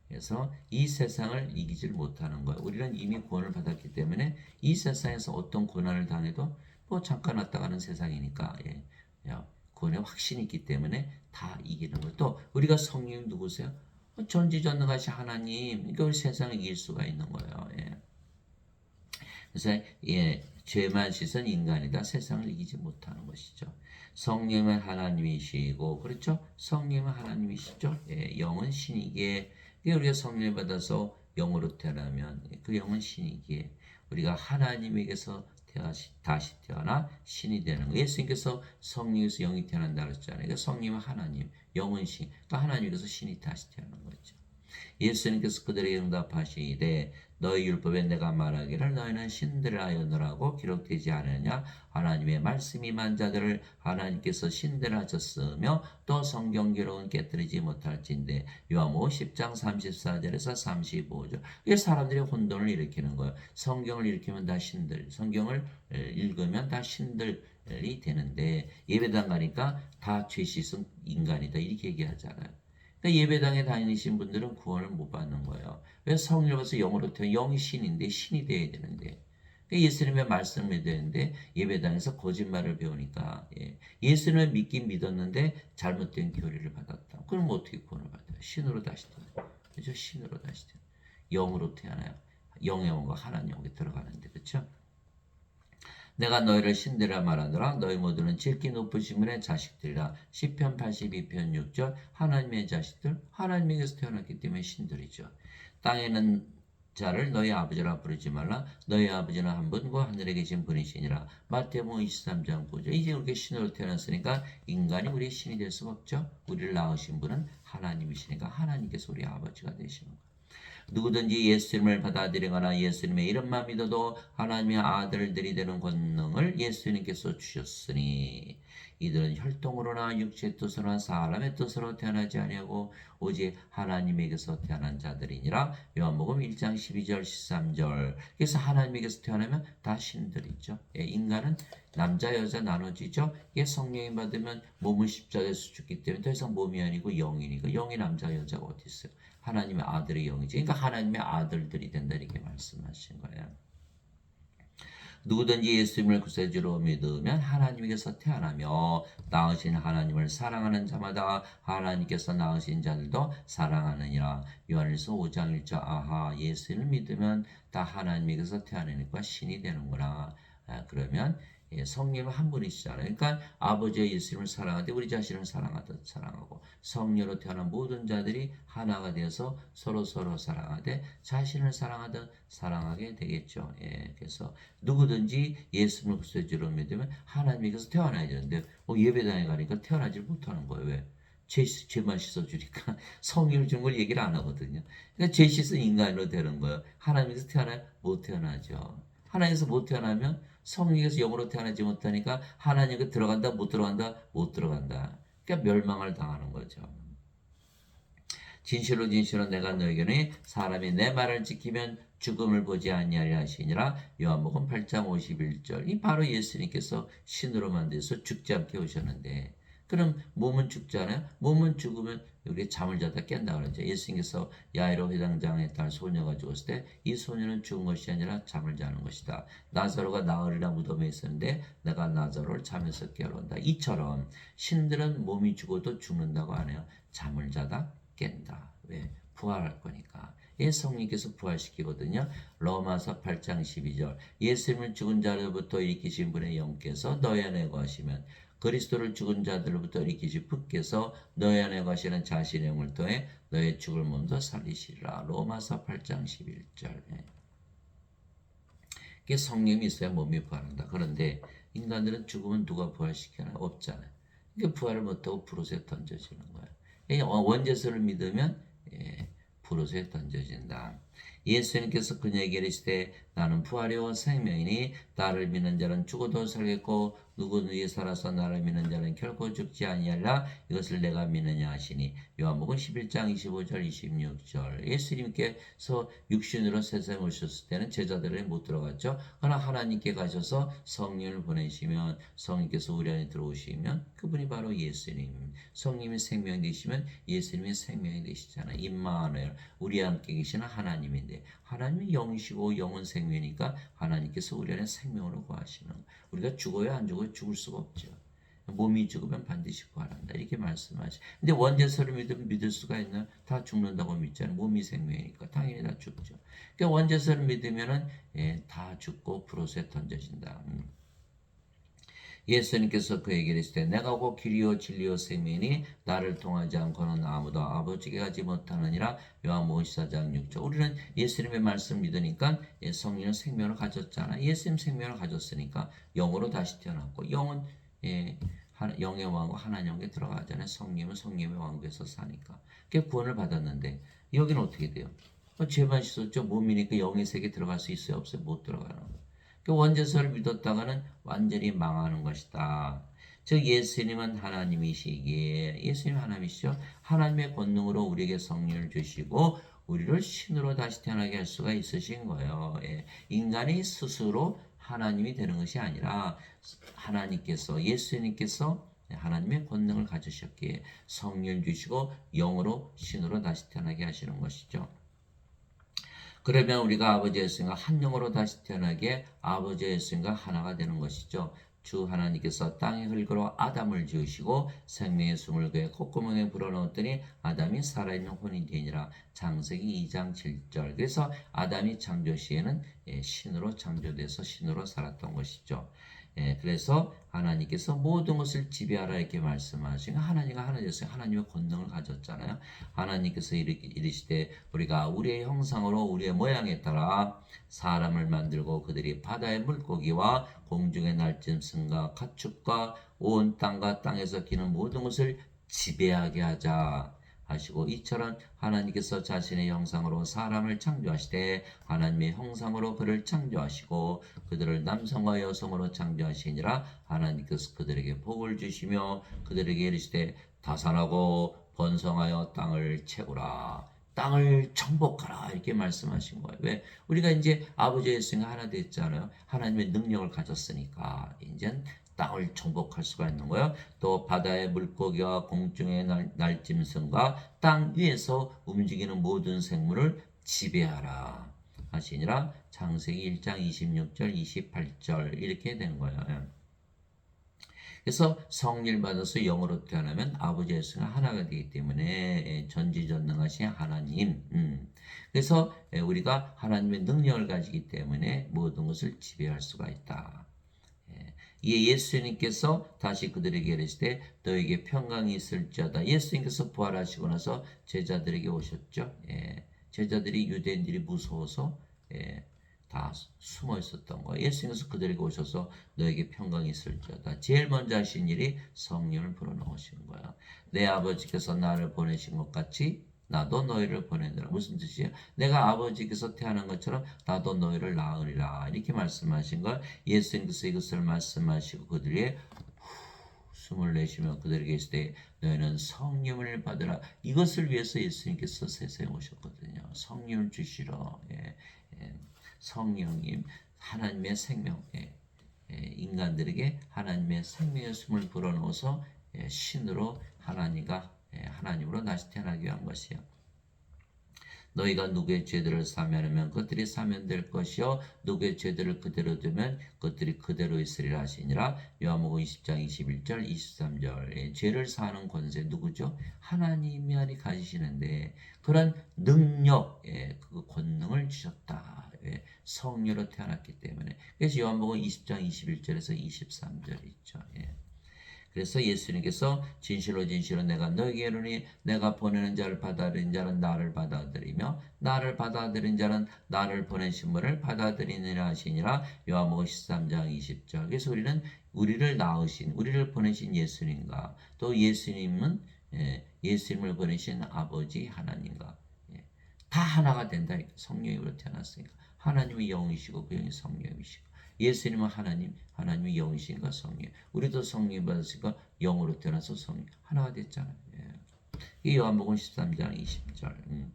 그래서 이 세상을 이기질 못하는 거예요. 우리는 이미 구원을 받았기 때문에 이 세상에서 어떤 고난을 당해도 뭐 잠깐 왔다 가는 세상이니까 구원의 확신이 있기 때문에 다 이기는 거예요. 또 우리가 성령 누구세요? 전지전능하신 하나님. 그러니까 우리 세상을 이길 수가 있는 거예요. 그래서 죄만 씻은 인간이다. 세상을 이기지 못하는 것이죠. 성령은 하나님이시고, 그렇죠? 성령은 하나님이시죠. 영은 신이기에, 우리가 성령을 받아서 영으로 태어나면 그 영은 신이기에 우리가 하나님에게서 다시 태어나 신이 되는 거예요. 예수님께서 성령에서 영이 태어난다 그랬잖아요. 그러니까 성령은 하나님, 영은 신. 그러니까 하나님께서 신이 다시 태어난 거죠. 예수님께서 그들에게 응답하시되 너희 율법에 내가 말하기를 너희는 신들을 하였느라고 기록되지 않으냐. 하나님의 말씀이 임한 자들을 하나님께서 신들 하셨으며 또 성경 기록은 깨뜨리지 못할진대. 요한복음 10장 34절에서 35절. 이게 사람들이 혼돈을 일으키는 거예요. 성경을 일으키면 다 신들, 성경을 읽으면 다 신들이 되는데 예배당 가니까 다 죄 씻은 인간이다 이렇게 얘기하잖아요. 그러니까 예배당에 다니신 분들은 구원을 못 받는 거예요. 왜? 성령을 받아서 영으로 태어 영이 신인데 신이 돼야 되는데 그러니까 예수님의 말씀을 믿어야 되는데 예배당에서 거짓말을 배우니까 예수님을 믿긴 믿었는데 잘못된 교리를 받았다. 그럼 어떻게 구원을 받아요? 신으로 다시 태어나요. 그렇죠? 신으로 다시 태어나요. 영으로 태어나요. 영의 영과 하나님 영에 들어가는데 그렇죠? 내가 너희를 신들이라 말하노라. 너희 모두는 질기 높으신 분의 자식들이라. 시편 82편 6절. 하나님의 자식들, 하나님에게서 태어났기 때문에 신들이죠. 땅에는 자를 너희 아버지라 부르지 말라. 너희 아버지는 한 분고 하늘에 계신 분이시니라. 마태복음 23장 9절. 이제 우리가 신으로 태어났으니까 인간이 우리의 신이 될 수가 없죠. 우리를 낳으신 분은 하나님이시니까 하나님께서 우리 아버지가 되시는 거예요. 누구든지 예수님을 받아들이거나 예수님의 이름만 믿어도 하나님의 아들들이 되는 권능을 예수님께서 주셨으니 이들은 혈통으로나 육체의 뜻으로나 사람의 뜻으로 태어나지 아니하고 오직 하나님에게서 태어난 자들이니라. 요한복음 1장 12절 13절. 그래서 하나님에게서 태어나면 다 신들이죠. 인간은 남자 여자 나눠지죠. 이게 성령이 받으면 몸은 십자가에서 죽기 때문에 더 이상 몸이 아니고 영이니까 영이 남자 여자가 어디 있어요. 하나님의 아들의 영이지. 그러니까 하나님의 아들들이 된다 이렇게 말씀하신 거예요. 누구든지 예수님을 구세주로 믿으면 하나님께서 태어나며 낳으신 하나님을 사랑하는 자마다 하나님께서 낳으신 자들도 사랑하느니라. 요한일서 5장 1절. 아하, 예수를 믿으면 다 하나님께서 태어나니까 신이 되는구나. 그러면 성령은 한 분이시잖아요. 그러니까 아버지의 예수님을 사랑하되 우리 자신을 사랑하듯 사랑하고 성령으로 태어난 모든 자들이 하나가 되어서 서로 사랑하되 자신을 사랑하듯 사랑하게 되겠죠. 그래서 누구든지 예수님을 구세주로 믿으면 하나님께서 태어나야 되는데 예배당에 가니까 태어나지 못하는 거예요. 왜? 죄만 씻어주니까 성령을 준 걸 얘기를 안 하거든요. 그러니까 죄 씻은 인간으로 되는 거예요. 하나님께서 태어나요? 못 태어나죠. 하나님께서 못 태어나면 성령에서 영으로 태어나지 못하니까 하나님께 들어간다 못 들어간다 못 들어간다. 그러니까 멸망을 당하는 거죠. 진실로 내가 너에게는 사람이 내 말을 지키면 죽음을 보지 아니하리라 하시니라. 요한복음 8장 51절. 이 바로 예수님께서 신으로 만드셔서 죽지 않게 오셨는데 그럼 몸은 죽잖아요. 몸은 죽으면 우리 잠을 자다 깬다 그러죠. 예수님께서 야이로 회당장의 딸 소녀가 죽었을 때 이 소녀는 죽은 것이 아니라 잠을 자는 것이다. 나사로가 나흘이나 무덤에 있었는데 내가 나사로를 잠에서 깨워온다. 이처럼 신들은 몸이 죽어도 죽는다고 안 해요. 잠을 자다 깬다. 왜? 부활할 거니까. 성령께서 부활시키거든요. 로마서 8장 12절. 예수님을 죽은 자로부터 일으키신 분의 영께서 너희 안에 거하시면 그리스도를 죽은 자들로부터 일으키신 분께서 너희 안에 거하시는 자신의 영을 통해 너의 죽을 몸도 살리시리라. 로마서 8장 11절. 이게 성령이 있어야 몸이 부활한다. 그런데 인간들은 죽으면 누가 부활시키나? 없잖아요. 이게 부활을 못하고 불옷에 던져지는 거예요. 원죄서를 믿으면 불옷에 던져진다. 예수님께서 그녀에게 이르시되 나는 부활이요 생명이니 나를 믿는 자는 죽어도 살겠고 누구든지 살아서 나를 믿는 자는 결코 죽지 아니하리라. 이것을 내가 믿느냐 하시니. 요한복음 11장 25절 26절. 예수님께서 육신으로 세상에 오셨을 때는 제자들이 못 들어갔죠. 그러나 하나님께 가셔서 성령을 보내시면 성령께서 우리 안에 들어오시면 그분이 바로 예수님. 성령이 생명이 되시면 예수님이 생명이 되시잖아요. 임마누엘, 우리 함께 계시는 하나님인데 하나님이 영이시고 영은 생명이니까 하나님께서 우리 안에 생명으로 거하시는 거예요. 우리가 죽어야 안 죽어야 죽을 수가 없죠. 몸이 죽으면 반드시 부활한다 이렇게 말씀하시. 근데 원죄서를 믿으면 믿을 수가 있나요? 다 죽는다고 믿잖아요. 몸이 생명이니까 당연히 다 죽죠. 그러니까 원죄서를 믿으면은 다 죽고 불옷에 던져진다. 예수님께서 그에게 이르시되 내가 곧 길이요 진리요 생명이니 나를 통하지 않고는 아무도 아버지께 가지 못하느니라. 요한복음 14장 6절. 우리는 예수님의 말씀 믿으니까 성령은 생명을 가졌잖아. 예수님 생명을 가졌으니까 영으로 다시 태어났고 영은 영의 왕국 하나님께 들어가잖아요. 성령은 성령의 왕국에서 사니까. 그게 구원을 받았는데 여기는 어떻게 돼요? 죄만 씻었죠. 몸이니까 영의 세계 들어갈 수 있어요? 없어요? 못 들어가는 거예요. 원죄서를 믿었다가는 완전히 망하는 것이다. 즉 예수님은 하나님이시기에 예수님 하나님이시죠. 하나님의 권능으로 우리에게 성령을 주시고 우리를 신으로 다시 태어나게 할 수가 있으신 거예요. 인간이 스스로 하나님이 되는 것이 아니라 하나님께서 예수님께서 하나님의 권능을 가지셨기에 성령을 주시고 영으로 신으로 다시 태어나게 하시는 것이죠. 그러면 우리가 아버지 예수님과 한 영으로 다시 태어나게 아버지 예수님과 하나가 되는 것이죠. 주 하나님께서 땅의 흙으로 아담을 지으시고 생명의 숨을 그의 콧구멍에 불어넣었더니 아담이 살아있는 혼이 되니라. 창세기 2장 7절. 그래서 아담이 창조 시에는 신으로 창조돼서 신으로 살았던 것이죠. 그래서 하나님께서 모든 것을 지배하라 이렇게 말씀하시고 하나님과 하나 되었어요. 하나님의 권능을 가졌잖아요. 하나님께서 이르시되 우리가 우리의 형상으로 우리의 모양에 따라 사람을 만들고 그들이 바다의 물고기와 공중의 날짐승과 가축과 온 땅과 땅에서 기는 모든 것을 지배하게 하자. 하시고 이처럼 하나님께서 자신의 형상으로 사람을 창조하시되 하나님의 형상으로 그를 창조하시고 그들을 남성과 여성으로 창조하시니라. 하나님께서 그들에게 복을 주시며 그들에게 이르시되 다산하고 번성하여 땅을 채우라. 땅을 정복하라 이렇게 말씀하신 거예요. 왜? 우리가 이제 아버지의 예수가 하나 됐잖아요. 하나님의 능력을 가졌으니까 이제 땅을 정복할 수가 있는 거예요. 또 바다의 물고기와 공중의 날짐승과 땅 위에서 움직이는 모든 생물을 지배하라 하시니라. 창세기 1장 26절 28절 이렇게 되는 거예요. 그래서 성리를 받아서 영으로 태어나면 아버지 예수가 하나가 되기 때문에 전지전능하신 하나님. 그래서 우리가 하나님의 능력을 가지기 때문에 모든 것을 지배할 수가 있다. 이에 예수님께서 다시 그들에게 이르시되 너에게 평강이 있을지어다. 예수님께서 부활하시고 나서 제자들에게 오셨죠. 제자들이 유대인들이 무서워서 다 숨어 있었던 거예요. 예수님께서 그들에게 오셔서 너에게 평강이 있을지어다. 제일 먼저 하신 일이 성령을 불어넣으신 거야. 내 아버지께서 나를 보내신 것 같이 나도 너희를 보내느라. 무슨 뜻이에요? 내가 아버지께서 태어난 것처럼 나도 너희를 낳으리라. 이렇게 말씀하신 걸 예수님께서 이것을 말씀하시고 그들에게 숨을 내쉬며 그들에게 이르시되 너희는 성령을 받으라. 이것을 위해서 예수님께서 세상에 오셨거든요. 성령을 주시러. 성령님 하나님의 생명, 인간들에게 하나님의 생명의 숨을 불어넣어서 신으로 하나님으로 다시 태어나게 한 것이요. 너희가 누구의 죄들을 사면하면 그들이 사면될 것이요 누구의 죄들을 그대로 두면 그들이 그대로 있으리라 하시니라. 요한복음 20장 21절 23절. 죄를 사하는 권세 누구죠? 하나님이 가지시는데 그런 능력, 그 권능을 주셨다. 성령으로 태어났기 때문에. 그래서 요한복음 20장 21절에서 23절 있죠. 그래서 예수님께서 진실로 진실로 내가 너에게 이르노니 내가 보내는 자를 받아들인 자는 나를 받아들이며 나를 받아들인 자는 나를 보내신 분을 받아들이느니라 하시니라. 요한복음 13장 20절. 그래서 우리를 낳으신 우리를 보내신 예수님과 또 예수님은 예수님을 보내신 아버지 하나님과 다 하나가 된다. 성령으로 태어났으니까 하나님이 영이시고 그 영이 성령이시고 예수님은 하나님이 영이시니까 성령. 우리도 성령 받았으니까 영으로 태어나서 성령 하나가 됐잖아요. 이 요한복음 13장 20절.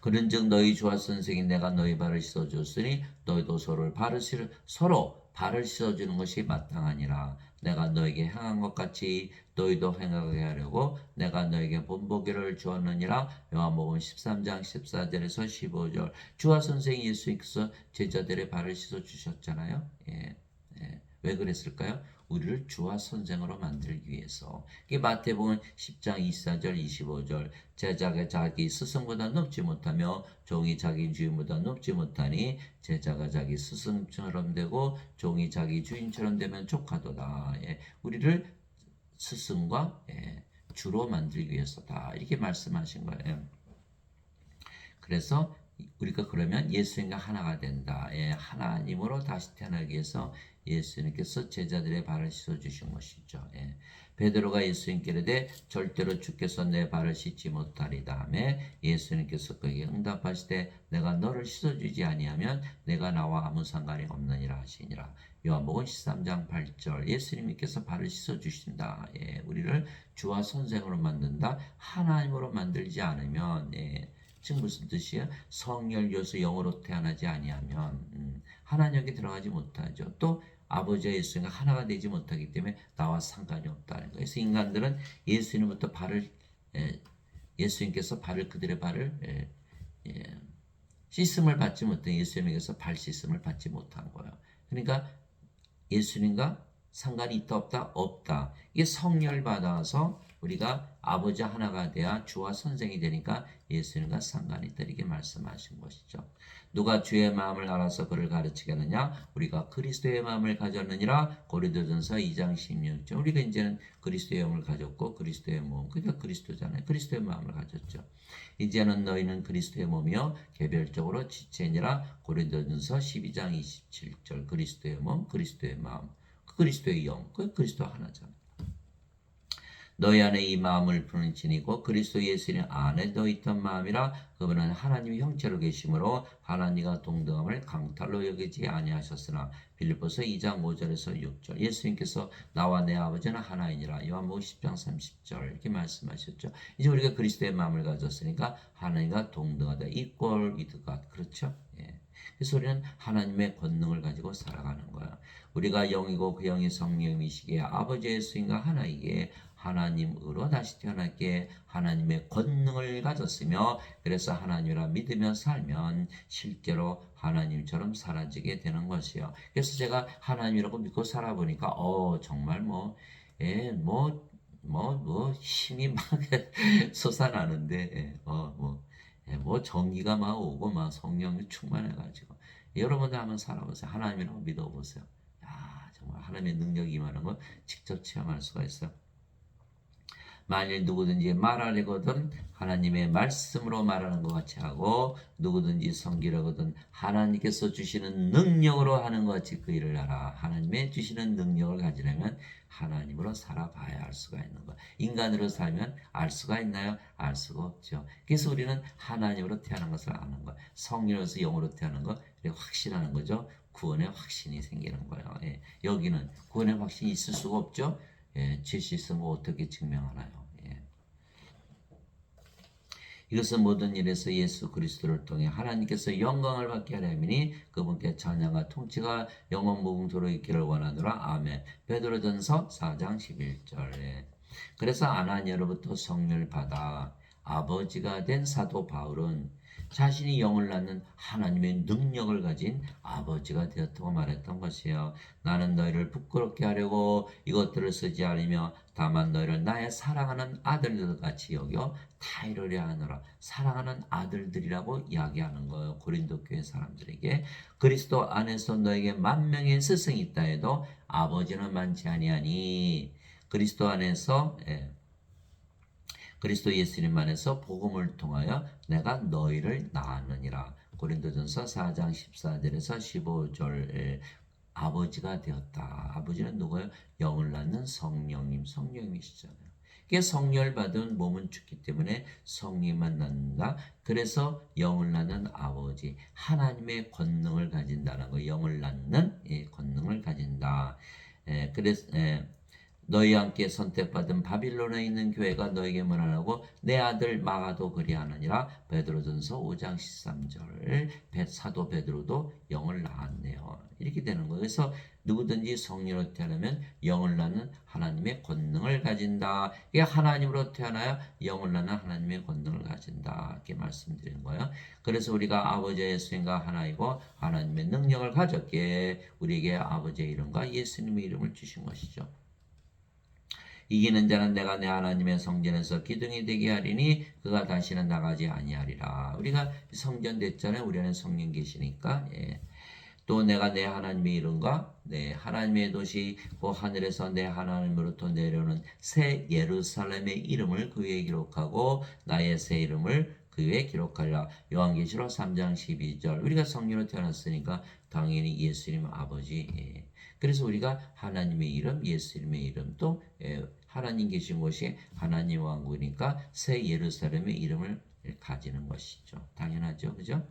그런즉 너희 주와 선생이 내가 너희 발을 씻어주었으니 너희도 서로 발을 씻어주는 것이 마땅하니라. 내가 너에게 행한 것 같이 너희도 행하게 하려고 내가 너에게 본보기를 주었느니라. 요한복음 13장 14절에서 15절. 주와 선생 예수님께서 제자들의 발을 씻어주셨잖아요. 왜 그랬을까요? 우리를 주와 선생으로 만들기 위해서. 이게 마태복음 10장 24절 25절. 제자가 자기 스승보다 높지 못하며 종이 자기 주인보다 높지 못하니 제자가 자기 스승처럼 되고 종이 자기 주인처럼 되면 족하도다. 우리를 스승과 주로 만들기 위해서다. 이렇게 말씀하신 거예요. 그래서 우리가 그러면 예수님과 하나가 된다. 하나님으로 다시 태어나기 위해서 예수님께서 제자들의 발을 씻어주신 것이죠. 베드로가 예수님께 이르되 절대로 주께서 내 발을 씻지 못하리다 하며 예수님께서 그에게 응답하시되 내가 너를 씻어주지 아니하면 내가 나와 아무 상관이 없느니라 하시니라. 요한복음 13장 8절. 예수님께서 발을 씻어주신다. 우리를 주와 선생으로 만든다. 하나님으로 만들지 않으면 지금 무슨 뜻이에요? 성령을 줘서 영으로 태어나지 아니하면 하나님에게 들어가지 못하죠. 또 아버지와 예수님과 하나가 되지 못하기 때문에 나와 상관이 없다는 거예요. 그래서 인간들은 예수님부터 예수님께서 그들의 발을 씻음을 받지 못한 예수님에게서 발 씻음을 받지 못한 거예요. 그러니까 예수님과 상관이 있다 없다? 없다. 이게 성령을 받아서 우리가 아버지 하나가 돼야 주와 선생이 되니까 예수님과 상관이 있다 이렇게 말씀하신 것이죠. 누가 주의 마음을 알아서 그를 가르치겠느냐? 우리가 그리스도의 마음을 가졌느니라. 고린도전서 2장 16절. 우리가 이제는 그리스도의 마음을 가졌고 그리스도의 몸, 그러니까 그리스도잖아요. 그리스도의 마음을 가졌죠. 이제는 너희는 그리스도의 몸이요 개별적으로 지체니라. 고린도전서 12장 27절. 그리스도의 몸, 그리스도의 마음, 그리스도의 영, 그 그리스도 하나잖아요. 너희 안에 이 마음을 푸는 진이고 그리스도 예수님 안에 더 있던 마음이라 그분은 하나님의 형체로 계심으로 하나님과 동등함을 강탈로 여기지 아니하셨으나 빌립보서 2장 5절에서 6절 예수님께서 나와 내 아버지는 하나이니라 요한복음 10장 30절 이렇게 말씀하셨죠. 이제 우리가 그리스도의 마음을 가졌으니까 하나님과 동등하다 equal with God 그렇죠? 예. 그래서 우리는 하나님의 권능을 가지고 살아가는 거야. 우리가 영이고 그 영이 성령이시기에 아버지 예수님과 하나이기에 하나님으로 다시 태어났기에 하나님의 권능을 가졌으며 그래서 하나님이라 믿으며 살면 실제로 하나님처럼 사라지게 되는 것이요. 그래서 제가 하나님이라고 믿고 살아보니까 정말 힘이 막 솟아나는데 전기가 막 오고 막 성령이 충만해가지고 여러분들 한번 살아보세요. 하나님이라고 믿어보세요. 야, 정말 하나님의 능력이 임하는 걸 직접 체험할 수가 있어요. 만일 누구든지 말하려거든 하나님의 말씀으로 말하는 것 같이 하고 누구든지 섬기려거든 하나님께서 주시는 능력으로 하는 것 같이 그 일을 하라. 하나님의 주시는 능력을 가지려면 하나님으로 살아봐야 알 수가 있는 거야. 인간으로 살면 알 수가 있나요? 알 수가 없죠. 그래서 우리는 하나님으로 태어난 것을 아는 거야. 성령으로서 영으로 태어난 거 확신하는 거죠. 구원의 확신이 생기는 거예요. 예. 여기는 구원의 확신이 있을 수가 없죠. 예, 죄시 있으면 어떻게 증명하나요? 예. 이것은 모든 일에서 예수 그리스도를 통해 하나님께서 영광을 받게 하려 함이니 그분께 찬양과 통치가 영원 무궁토록 있기를 원하노라. 아멘. 베드로전서 4장 11절. 그래서 아나니아로부터 성령을 받아 아버지가 된 사도 바울은 자신이 영을 낳는 하나님의 능력을 가진 아버지가 되었다고 말했던 것이에요. 나는 너희를 부끄럽게 하려고 이것들을 쓰지 않으며 다만 너희를 나의 사랑하는 아들들 같이 여겨 타이르려 하노라. 사랑하는 아들들이라고 이야기하는 거예요. 고린도 교회 사람들에게. 그리스도 안에서 너에게 만명의 스승이 있다 해도 아버지는 많지 아니하니 그리스도 안에서 그리스도 예수님 안에서 복음을 통하여 내가 너희를 낳았느니라. 고린도전서 4장 14절에서 15절에 아버지가 되었다. 아버지는 누구예요? 영을 낳는 성령님, 성령님이시잖아요. 그게 성령을 받은 몸은 죽기 때문에 성령만 낳는다. 그래서 영을 낳는 아버지, 하나님의 권능을 가진다는 거, 영을 낳는 권능을 가진다. 그래서 너희와 함께 선택받은 바빌론에 있는 교회가 너에게 문안하고 내 아들 마가도 그리하느니라. 베드로전서 5장 13절. 사도 베드로도 영을 낳았네요. 이렇게 되는 거예요. 그래서 누구든지 성령으로 태어나면 영을 낳는 하나님의 권능을 가진다. 이게 하나님으로 태어나야 영을 낳는 하나님의 권능을 가진다. 이렇게 말씀드린 거예요. 그래서 우리가 아버지의 예수님과 하나이고 하나님의 능력을 가졌기에 우리에게 아버지의 이름과 예수님의 이름을 주신 것이죠. 이기는 자는 내가 내 하나님의 성전에서 기둥이 되게 하리니 그가 다시는 나가지 아니하리라. 우리가 성전 됐잖아요. 우리 안에 성령 계시니까. 또 내가 내 하나님의 이름과 내 하나님의 도시 그 하늘에서 내 하나님으로부터 내려오는 새 예루살렘의 이름을 그 위에 기록하고 나의 새 이름을 그 위에 기록하리라. 요한계시록 3장 12절. 우리가 성령으로 태어났으니까 당연히 예수님 아버지. 그래서 우리가 하나님의 이름, 예수님의 이름 또 하나님 계신 곳이 하나님 왕국이니까 새 예루살렘의 이름을 가지는 것이죠. 당연하죠. 그죠?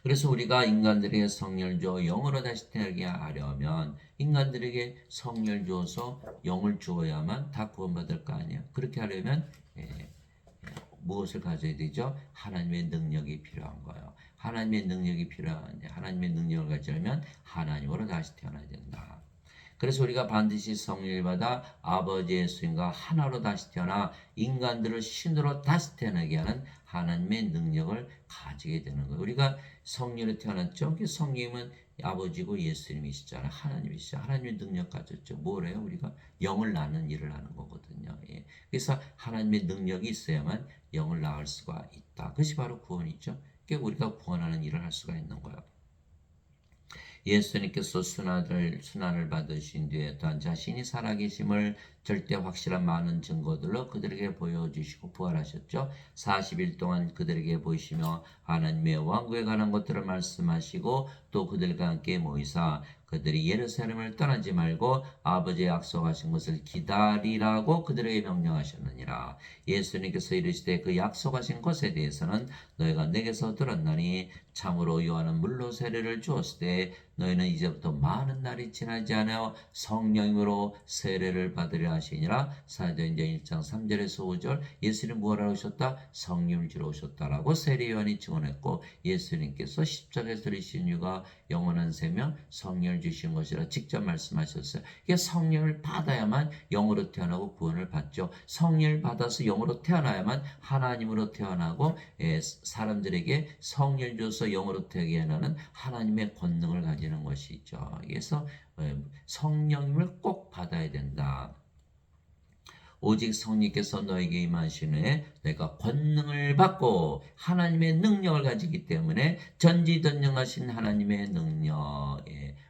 그래서 우리가 인간들에게 성령을 줘 영으로 다시 태어나게 하려면 인간들에게 성령을 줘서 영을 주어야만 다 구원받을 거 아니에요. 그렇게 하려면 무엇을 가져야 되죠? 하나님의 능력이 필요한 거예요. 하나님의 능력이 필요한데 하나님의 능력을 가지려면 하나님으로 다시 태어나야 된다. 그래서 우리가 반드시 성령을 받아 아버지의 예수님과 하나로 다시 태어나 인간들을 신으로 다시 태어나게 하는 하나님의 능력을 가지게 되는 거예요. 우리가 성령으로 태어났죠. 성령님은 아버지고 예수님이시잖아요. 하나님이시죠. 하나님의 능력 가졌죠. 뭐래요? 우리가 영을 낳는 일을 하는 거거든요. 그래서 하나님의 능력이 있어야만 영을 낳을 수가 있다. 그것이 바로 구원이죠. 그러니까 우리가 구원하는 일을 할 수가 있는 거예요. 예수님께서 순환을 받으신 뒤에 또한 자신이 살아계심을 절대 확실한 많은 증거들로 그들에게 보여주시고 부활하셨죠. 40일 동안 그들에게 보이시며 하나님의 왕국에 관한 것들을 말씀하시고 또 그들과 함께 모이사 그들이 예루살렘을 떠나지 말고 아버지의 약속하신 것을 기다리라고 그들에게 명령하셨느니라. 예수님께서 이르시되 그 약속하신 것에 대해서는 너희가 내게서 들었나니 참으로 요한은 물로 세례를 주었을 때 너희는 이제부터 많은 날이 지나지 않아 성령으로 세례를 받으려 하시니라. 사도행전 1장 3절에서 5절 예수님 뭐라고 오셨다? 성령을 주러 오셨다라고 세례 요한이 증언했고 예수님께서 십자가에서 들으신 이유가 영원한 생명 성령을 주신 것이라 직접 말씀하셨어요. 이게 성령을 받아야만 영으로 태어나고 구원을 받죠. 성령을 받아서 영으로 태어나야만 하나님으로 태어나고 사람들에게 성령을 줘서 영으로 태어나는 하나님의 권능을 가지는 것이죠. 그래서 성령님을 꼭 받아야 된다. 오직 성령께서 너에게 임하신 후에 내가 권능을 받고 하나님의 능력을 가지기 때문에 전지전능하신 하나님의 능력,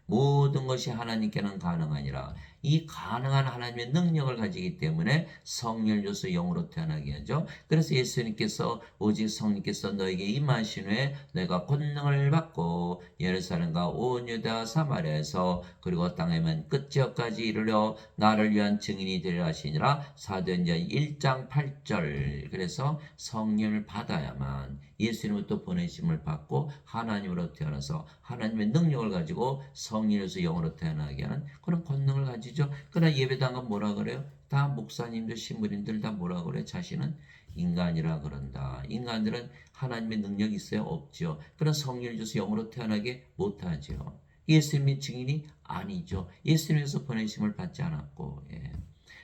모든 것이 하나님께는 가능하니라. 이 가능한 하나님의 능력을 가지기 때문에 성령을 줘서 영으로 태어나게 하죠. 그래서 예수님께서 오직 성령께서 너에게 임하신 후에 내가 권능을 받고 예루살렘과 온 유다 사마리아에서 그리고 땅의 맨 끝지역까지 이르러 나를 위한 증인이 되리라 하시니라. 사도행전 1장 8절. 그래서 성령을 받아야만 예수님부터 보내심을 받고 하나님으로 태어나서 하나님의 능력을 가지고 성령에서 영으로 태어나게 하는 그런 권능을 가지죠. 그러나 예배당은 뭐라 그래요? 다 목사님들, 신부님들 다 뭐라 그래? 자신은 인간이라 그런다. 인간들은 하나님의 능력이 있어요? 없죠. 그런 성령을 줘서 영으로 태어나게 못하죠. 예수님의 증인이 아니죠. 예수님에서 보내심을 받지 않았고,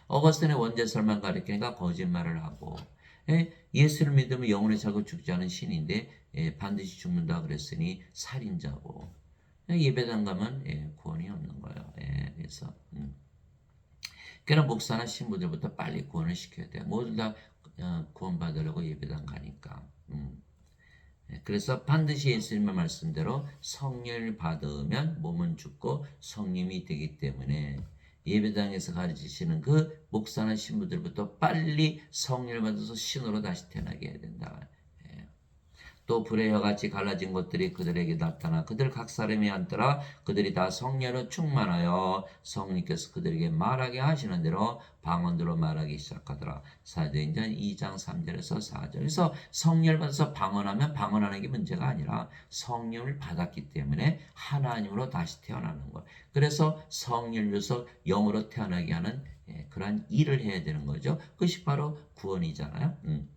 어거스틴의 원죄설만 가르치니까 거짓말을 하고, 예수를 믿으면 영원히 살고 죽지 않은 신인데 반드시 죽는다 그랬으니 살인자고, 예배당 가면 구원이 없는 거예요. 그래서 그러나 목사나 신부들부터 빨리 구원을 시켜야 돼요. 모두 다 구원 받으려고 예배당 가니까. 그래서 반드시 예수님의 말씀대로 성령을 받으면 몸은 죽고 성령이 되기 때문에 예배당에서 가르치시는 그 목사나 신부들부터 빨리 성령을 받아서 신으로 다시 태어나게 해야 된다. 또 불의 혀같이 갈라진 것들이 그들에게 나타나 그들 각 사람이 앉더라. 그들이 다 성령으로 충만하여 성령께서 그들에게 말하게 하시는 대로 방언들로 말하기 시작하더라. 사도행전 2장 3절에서 4절. 그래서 성령을 받아서 방언하면 방언하는 게 문제가 아니라 성령을 받았기 때문에 하나님으로 다시 태어나는 거예요. 그래서 성령을 줘서 영으로 태어나게 하는 그러한 일을 해야 되는 거죠. 그것이 바로 구원이잖아요.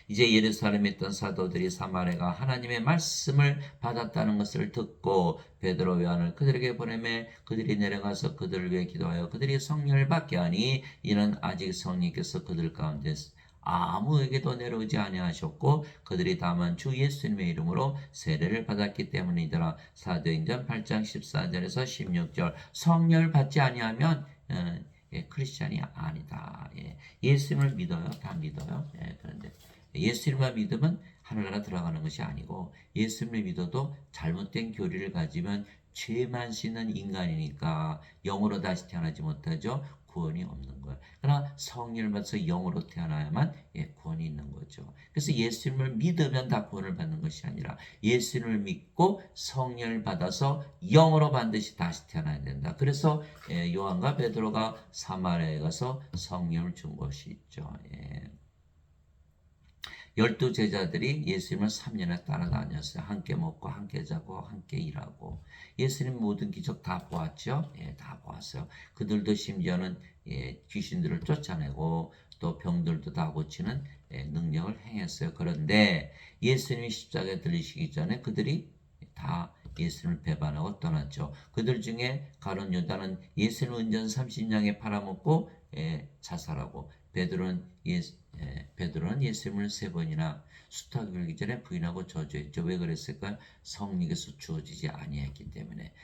이제 예루살렘에 있던 사도들이 사마리아가 하나님의 말씀을 받았다는 것을 듣고 베드로 요한을 그들에게 보내매 그들이 내려가서 그들을 위해 기도하여 그들이 성령을 받게 하니 이는 아직 성령께서 그들 가운데 아무에게도 내려오지 아니하셨고 그들이 다만 주 예수님의 이름으로 세례를 받았기 때문이더라. 사도행전 8장 14절에서 16절. 성령을 받지 아니하면 크리스찬이 아니다. 예수님을 믿어요. 다 믿어요. 그런데 예수님만 믿으면 하늘나라 들어가는 것이 아니고 예수님을 믿어도 잘못된 교리를 가지면 죄만 씻는 인간이니까 영으로 다시 태어나지 못하죠. 구원이 없는 거예요. 그러나 성령을 받아서 영으로 태어나야만 구원이 있는 거죠. 그래서 예수님을 믿으면 다 구원을 받는 것이 아니라 예수님을 믿고 성령을 받아서 영으로 반드시 다시 태어나야 된다. 그래서 요한과 베드로가 사마리아에 가서 성령을 준 것이 있죠. 12 제자들이 예수님을 3년을 따라다녔어요. 함께 먹고 함께 자고 함께 일하고 예수님 모든 기적 다 보았죠. 다 보았어요. 그들도 심지어는 귀신들을 쫓아내고 또 병들도 다 고치는 능력을 행했어요. 그런데 예수님이 십자가에 들리시기 전에 그들이 다 예수님을 배반하고 떠났죠. 그들 중에 가룟 유다는 예수님 은전 30냥에 팔아먹고 자살하고 베드로는 예수님을 3번이나 수탁 걸기 전에 부인하고 저주했죠. 왜 그랬을까요? 성령께서 주어지지 아니했기 때문에.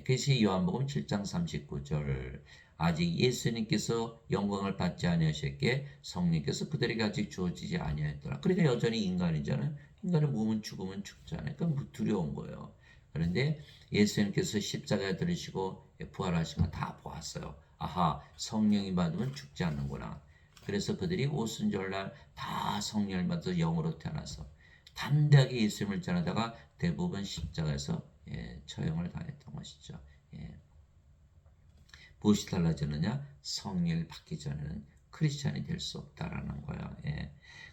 그것이 요한복음 7장 39절. 아직 예수님께서 영광을 받지 아니하셨기에 성령께서 그들에게 아직 주어지지 아니하였더라. 그러니까 여전히 인간이잖아요. 인간의 몸은 죽으면 죽잖아요. 그러니까 두려운 거예요. 그런데 예수님께서 십자가에 들으시고 부활하신 거 다 보았어요. 아하, 성령이 받으면 죽지 않는구나. 그래서 그들이 오순절날 다 성령을 받아서 영으로 태어나서 담대하게 예수님을 전하다가 대부분 십자가에서 처형을 당했던 것이죠. 무엇이 달라졌느냐? 성령을 받기 전에는 크리스찬이 될 수 없다라는 거예요.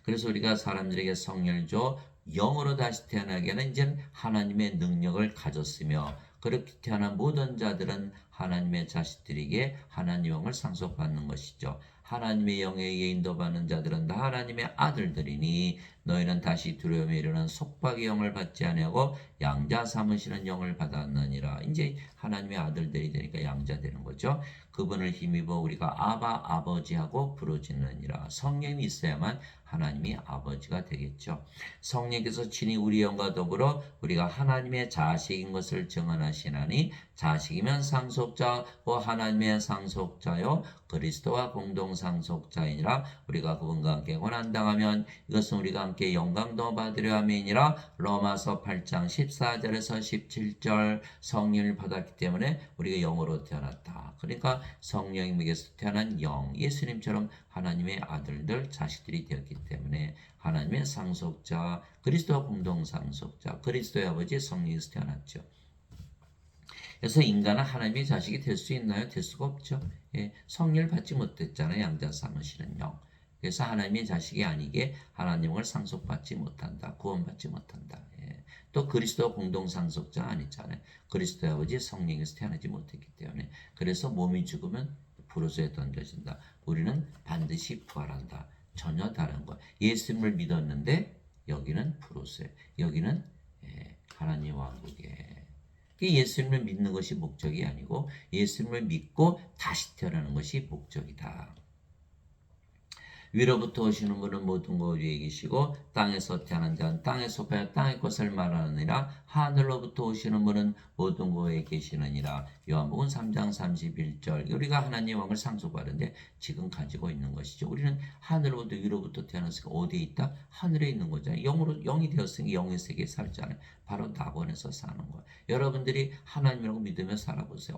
그래서 우리가 사람들에게 성령을 줘 영으로 다시 태어나게는 이제 하나님의 능력을 가졌으며 그렇게 태어난 모든 자들은 하나님의 자식들에게 하나님의 영을 상속받는 것이죠. 하나님의 영에게 인도받는 자들은 다 하나님의 아들들이니 너희는 다시 두려움에 이르는 속박의 영을 받지 아니하고 양자 삼으시는 영을 받았느니라. 이제 하나님의 아들들이 되니까 양자 되는 거죠. 그분을 힘입어 우리가 아바 아버지하고 부르짖느니라. 성령이 있어야만 하나님이 아버지가 되겠죠. 성령께서 친히 우리 영과 더불어 우리가 하나님의 자식인 것을 증언하시나니 자식이면 상속자고 하나님의 상속자요 그리스도와 공동 상속자이니라. 우리가 그분과 함께 고난당하면 이것은 우리가 함께 영광도 받으려 함이니라. 로마서 8장 14절에서 17절. 성령을 받았기 때문에 우리가 영으로 태어났다. 그러니까 성령님에게서 태어난 영, 예수님처럼 하나님의 아들들, 자식들이 되었기 때문에 하나님의 상속자, 그리스도와 공동 상속자, 그리스도의 아버지 성령에서 태어났죠. 그래서 인간은 하나님의 자식이 될 수 있나요? 될 수가 없죠. 성령을 받지 못했잖아요. 양자 삼으시는 영. 그래서 하나님의 자식이 아니게 하나님을 상속받지 못한다. 구원받지 못한다. 또 그리스도 공동 상속자 아니잖아요. 그리스도의 아버지 성령에서 태어나지 못했기 때문에. 그래서 몸이 죽으면 부르소에 던져진다. 우리는 반드시 부활한다. 전혀 다른 거. 예수님을 믿었는데 여기는 부르소에, 여기는 하나님 왕국에. 예수님을 믿는 것이 목적이 아니고 예수님을 믿고 다시 태어나는 것이 목적이다. 위로부터 오시는 분은 모든 것 위에 계시고 땅에서 태어난 자는 땅에 속하여 땅의 것을 말하느니라. 하늘로부터 오시는 분은 모든 것 위에 계시느니라. 요한복음 3장 31절. 우리가 하나님 왕을 상속받은데 지금 가지고 있는 것이죠. 우리는 하늘로부터 위로부터 태어났으니까 어디에 있다? 하늘에 있는 거잖아요. 영이 되었으니 영의 세계에 살잖아요. 바로 낙원에서 사는 거예요. 여러분들이 하나님이라고 믿으며 살아보세요.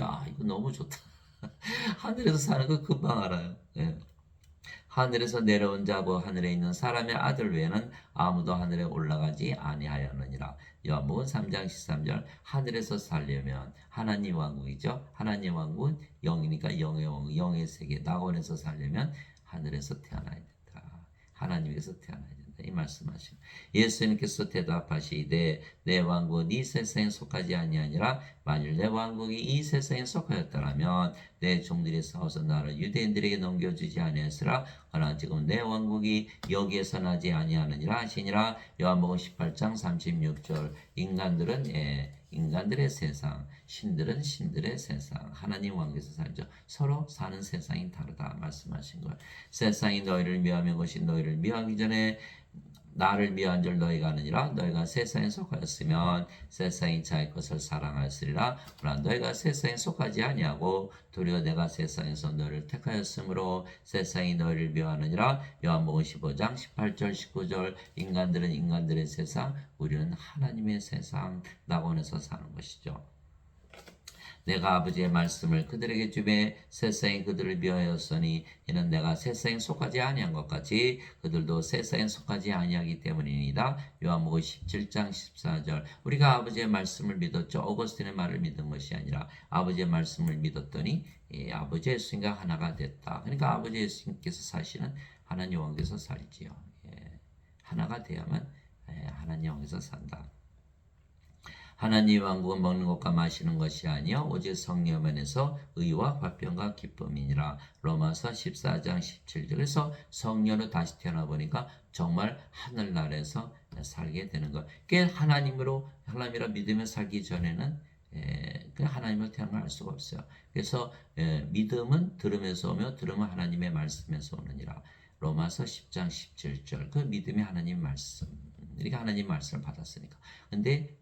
야, 이거 너무 좋다. 하늘에서 사는 거 금방 알아요. 하늘에서 내려온 자고 하늘에 있는 사람의 아들 외에는 아무도 하늘에 올라가지 아니하였느니라. 요한복음 3장 13절. 하늘에서 살려면 하나님 왕국이죠. 하나님 왕국은 영이니까 영의 왕국, 영의 세계, 낙원에서 살려면 하늘에서 태어나야 된다. 하나님께서 태어나야 된다. 이 말씀하시고 예수님께서 대답하시되 내 왕국은 이 세상에 속하지 아니하니라. 만일 내 왕국이 이 세상에 속하였더라면 내 종들이 싸워서 나를 유대인들에게 넘겨주지 아니하였으라. 그러나 지금 내 왕국이 여기에서 나지 아니하느니라 하시니라. 요한복음 18장 36절. 인간들의 세상, 신들은 신들의 세상, 하나님 왕국에서 살죠. 서로 사는 세상이 다르다 말씀하신 거예요. 세상이 너희를 미워하면 것이 너희를 미워하기 전에 나를 미워한 줄 너희가 아느니라. 너희가 세상에 속하였으면 세상이 자기 것을 사랑하였으리라. 그러나 너희가 세상에 속하지 아니하고 도리어 내가 세상에서 너희를 택하였으므로 세상이 너희를 미워하느니라. 요한복음 15장 18절 19절. 인간들은 인간들의 세상, 우리는 하나님의 세상, 낙원에서 사는 것이죠. 내가 아버지의 말씀을 그들에게 주매 세상이 그들을 미워하였으니 이는 내가 세상에 속하지 아니한 것 같이 그들도 세상에 속하지 아니하기 때문이니이다. 요한복음 17장 14절. 우리가 아버지의 말씀을 믿었죠. 어거스틴의 말을 믿은 것이 아니라 아버지의 말씀을 믿었더니 아버지 예수님과 하나가 됐다. 그러니까 아버지 예수님께서 사시는 하나님 왕국에서 살지요. 하나가 되야만 하나님 왕국에서 산다. 하나님 왕국은 먹는 것과 마시는 것이 아니요 오직 성령 안에서 의와 화평과 기쁨이니라. 로마서 14장 17절. 그래서 성령으로 다시 태어나 보니까 정말 하늘나라에서 살게 되는 것. 하나님이라 믿으며 살기 전에는 하나님을 태어나 알 수가 없어요. 그래서 믿음은 들음에서 오며 들음은 하나님의 말씀에서 오느니라. 로마서 10장 17절. 그 믿음이 하나님 말씀. 우리가 하나님 말씀을 받았으니까. 근데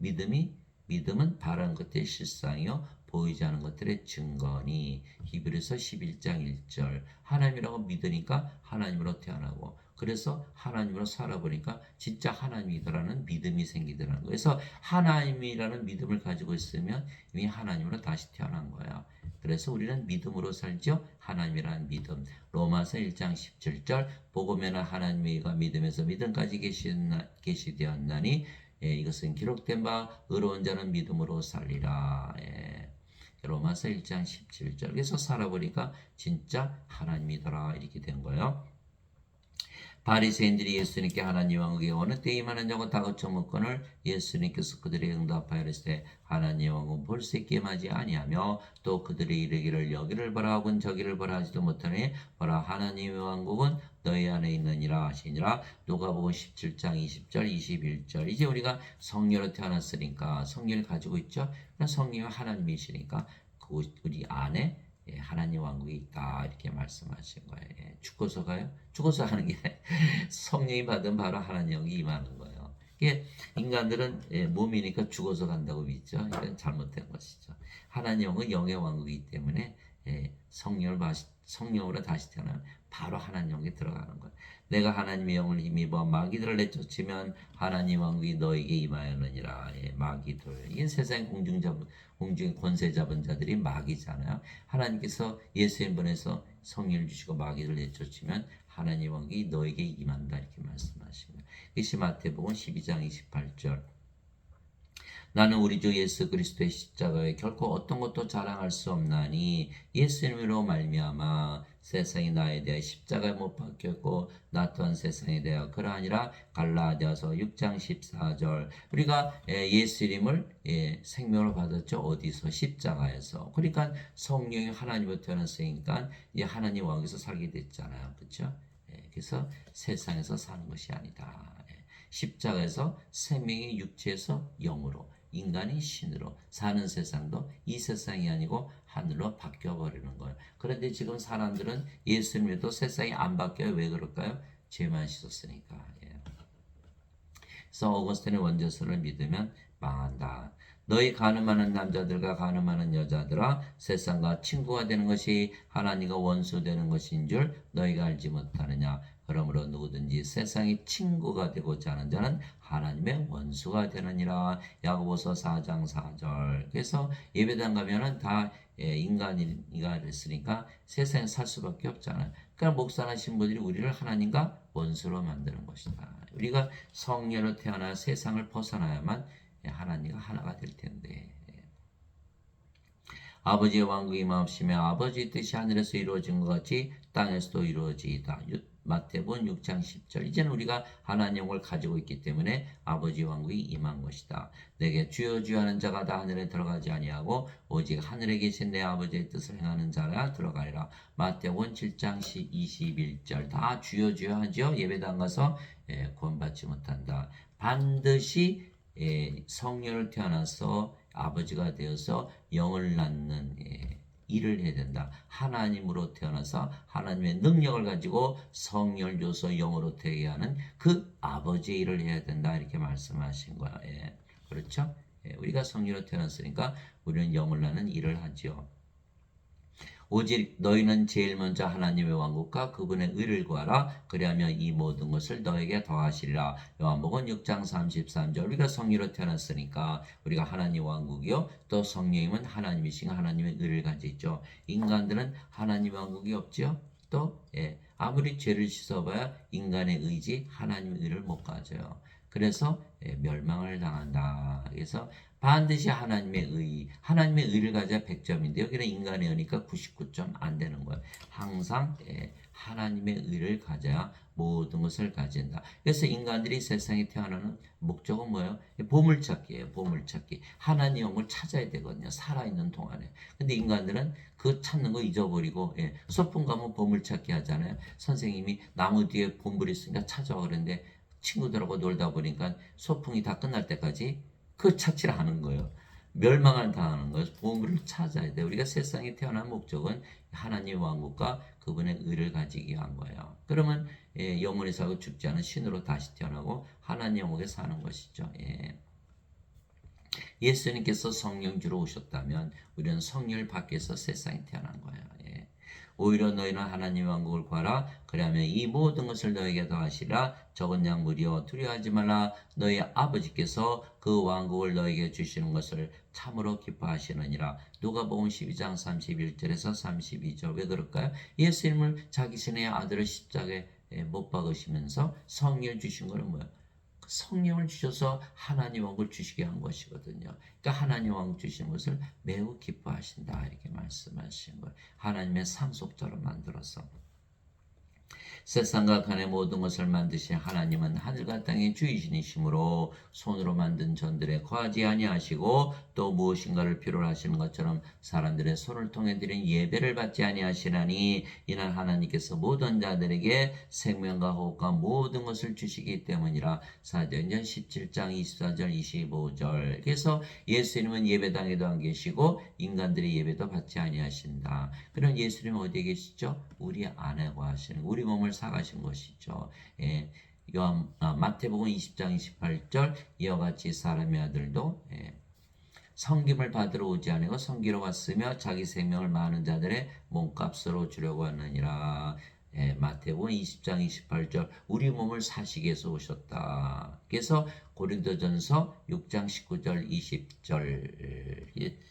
믿음은 바라는 것들의 실상이요 보이지 않는 것들의 증거니. 히브리서 11장 1절. 하나님이라고 믿으니까 하나님으로 태어나고 그래서 하나님으로 살아보니까 진짜 하나님이더라는 믿음이 생기더라는 거예요. 그래서 하나님이라는 믿음을 가지고 있으면 이미 하나님으로 다시 태어난 거예요. 그래서 우리는 믿음으로 살죠. 하나님이라는 믿음. 로마서 1장 17절 복음에는 하나님이가 믿음에서 믿음까지 계시되었나니 이것은 기록된 바 의로운 자는 믿음으로 살리라. 로마서 1장 17절. 그래서 살아보니까 진짜 하나님이더라 이렇게 된 거예요. 바리새인들이 예수님께 하나님 왕국에 어느 때 임하느냐고 다그쳐 묻거늘 예수님께서 그들의 응답하여 이르시되 하나님 왕국은 벌써 임하지 아니하며 또 그들이 이르기를 여기를 보라 하곤 저기를 보라 하지도 못하니 보라 하나님의 왕국은 너희 안에 있느니라 하시니라. 누가복음 17장 20절 21절. 이제 우리가 성령으로 태어났으니까 성령을 가지고 있죠. 성령은 하나님이시니까 우리 안에 하나님 왕국이 있다 이렇게 말씀하신 거예요. 죽고서 가요? 죽어서 하는 게 성령이 받은 바로 하나님 왕국이 임하는 거예요. 이게 인간들은 몸이니까 죽어서 간다고 믿죠. 이건 잘못된 것이죠. 하나님 왕국은 영의 왕국이기 때문에 성령으로 다시 태어나면 바로 하나님 왕국에 들어가는 거예요. 내가 하나님의 영을 힘입어 마귀들을 내쫓으면 하나님 왕국이 너에게 임하였느니라. 마귀들. 이게 세상의 공중의 권세 잡은 자들이 마귀잖아요. 하나님께서 예수님 보내서 성령을 주시고 마귀를 내쫓으면 하나님 왕국이 너에게 임한다 이렇게 말씀하십니다. 이것이 마태복음 12장 28절. 나는 우리 주 예수 그리스도의 십자가에 결코 어떤 것도 자랑할 수 없나니 예수님으로 말미암아 세상이 나에 대해 십자가에 못 박혔고 나 또한 세상에 대하여 그러하니라. 갈라디아서 6장 14절. 우리가 예수님을 생명으로 받았죠. 어디서? 십자가에서. 그러니까 성령이 하나님으로 태어났으니까 이제 하나님 왕에서 살게 됐잖아요. 그렇죠? 그래서 세상에서 사는 것이 아니다. 십자가에서 생명이 육체에서 영으로, 인간이 신으로 사는 세상도 이 세상이 아니고 하늘로 바뀌어버리는 거예요. 그런데 지금 사람들은 예수님 믿어도 세상이 안 바뀌어요. 왜 그럴까요? 죄만 씻었으니까. 그래서 오거스틴의 원죄서를 믿으면 망한다. 너희 가늠하는 남자들과 가늠하는 여자들아 세상과 친구가 되는 것이 하나님과 원수 되는 것인 줄 너희가 알지 못하느냐. 그러므로 누구든지 세상의 친구가 되고자 하는 자는 하나님의 원수가 되느니라. 야고보서 4장 4절. 그래서 예배당 가면은 다 인간이가 됐으니까 세상에 살 수밖에 없잖아요. 그러니까 목사나 신부들이 우리를 하나님과 원수로 만드는 것이다. 우리가 성령으로 태어나 세상을 벗어나야만 하나님과 하나가 될 텐데. 아버지의 왕국이 임하옵시며 아버지의 뜻이 하늘에서 이루어진 것 같이 땅에서도 이루어지이다. 마태복음 6장 10절. 이제는 우리가 하나님을 가지고 있기 때문에 아버지 왕국이 임한 것이다. 내게 주여 주여 하는 자가 다 하늘에 들어가지 아니하고 오직 하늘에 계신 내 아버지의 뜻을 행하는 자라 들어가리라. 마태복음 7장 21절. 다 주여 주여 하죠. 예배당 가서 구원받지 못한다. 반드시 성령을 태어나서 아버지가 되어서 영을 낳는 일을 해야 된다. 하나님으로 태어나서 하나님의 능력을 가지고 성령을 줘서 영으로 되게 하는 그 아버지의 일을 해야 된다. 이렇게 말씀하신 거야. 그렇죠? 우리가 성령으로 태어났으니까 우리는 영을 낳는 일을 하죠. 오직 너희는 제일 먼저 하나님의 왕국과 그분의 의를 구하라. 그리하면 이 모든 것을 너에게 더하시리라. 요한복음 6장 33절. 우리가 성령으로 태어났으니까 우리가 하나님 왕국이요 또 성령님은 하나님이신 하나님의 의를 가지고 있죠. 인간들은 하나님 왕국이 없죠. 또 아무리 죄를 씻어봐야 인간의 의지 하나님의 의를 못 가져요. 그래서 멸망을 당한다. 그래서 반드시 하나님의 의를 가져야 100점인데 여기는 인간의 의니까 99점 안 되는 거예요. 항상 하나님의 의를 가져야 모든 것을 가진다. 그래서 인간들이 세상에 태어나는 목적은 뭐예요? 보물찾기예요. 보물찾기. 하나님의 영을 찾아야 되거든요. 살아있는 동안에. 근데 인간들은 그 찾는 거 잊어버리고 소풍 가면 보물찾기 하잖아요. 선생님이 나무 뒤에 보물이 있으니까 찾아와 그러는데 친구들하고 놀다 보니까 소풍이 다 끝날 때까지 그 찾지를 않은 거예요. 멸망을 당하는 거예요. 보물을 찾아야 돼. 우리가 세상에 태어난 목적은 하나님의 왕국과 그분의 의를 가지기 위한 거예요. 그러면 영원히 살고 죽지 않은 신으로 다시 태어나고 하나님 왕국에 사는 것이죠. 예수님께서 성령 주러 오셨다면 우리는 성령을 받기 위해서 세상에 태어난 거예요. 오히려 너희는 하나님의 왕국을 구하라. 그러면 이 모든 것을 너에게 더하시라. 적은 양무리여 두려워하지 말라. 너희 아버지께서 그 왕국을 너에게 주시는 것을 참으로 기뻐하시느니라. 누가복음 12장 31절에서 32절. 왜 그럴까요? 예수님을 자기 신의 아들을 십자가에 못 박으시면서 성령을 주신 거는 뭐예요? 성령을 주셔서 하나님 왕국을 주시게 한 것이거든요. 그러니까 하나님 왕국 주시는 것을 매우 기뻐하신다 이렇게 말씀하신 거예요. 하나님의 상속자로 만들어서. 세상과 간의 모든 것을 만드신 하나님은 하늘과 땅의 주이시니시므로 손으로 만든 전들에 거하지 아니하시고 또 무엇인가를 필요로 하시는 것처럼 사람들의 손을 통해 드린 예배를 받지 아니하시나니 이는 하나님께서 모든 자들에게 생명과 호흡과 모든 것을 주시기 때문이라. 사도행전 17장 24절 25절. 그래서 예수님은 예배당에도 안 계시고 인간들의 예배도 받지 아니하신다. 그럼 예수님은 어디에 계시죠? 우리 안에 거하시는, 우리 몸을 사가신 것이죠. 예. 마태복음 20장 28절 이와 같이 사람의 아들도 섬김을 받으러 오지 아니고 섬기러 왔으며 자기 생명을 많은 자들의 몸값으로 주려고 왔느니라. 마태복음 20장 28절 우리 몸을 사시기 위해서 오셨다. 그래서 고린도전서 6장 19절 20절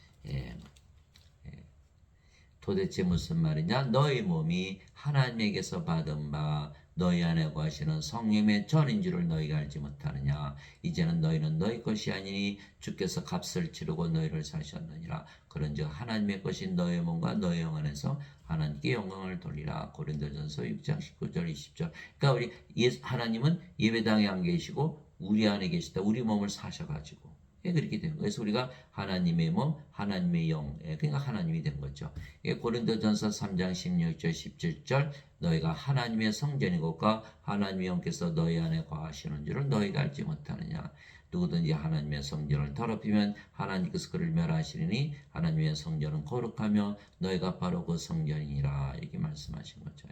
도대체 무슨 말이냐? 너희 몸이 하나님에게서 받은 바 너희 안에 거하시는 성령의 전인 줄을 너희가 알지 못하느냐? 이제는 너희는 너희 것이 아니니 주께서 값을 치르고 너희를 사셨느니라. 그런즉 하나님의 것인 너희 몸과 너희 영 안에서 하나님께 영광을 돌리라. 고린도전서 6장 19절 20절. 그러니까 우리 하나님은 예배당에 안 계시고 우리 안에 계시다. 우리 몸을 사셔가지고. 그렇게 된 거예요. 그래서 우리가 하나님의 몸, 하나님의 영, 그러니까 하나님이 된 거죠. 고린도전서 3장 16절, 17절 너희가 하나님의 성전이고가 하나님의 영께서 너희 안에 거하시는 줄을 너희가 알지 못하느냐. 누구든지 하나님의 성전을 더럽히면 하나님께서 그를 멸하시리니 하나님의 성전은 거룩하며 너희가 바로 그 성전이니라. 이렇게 말씀하신 거죠.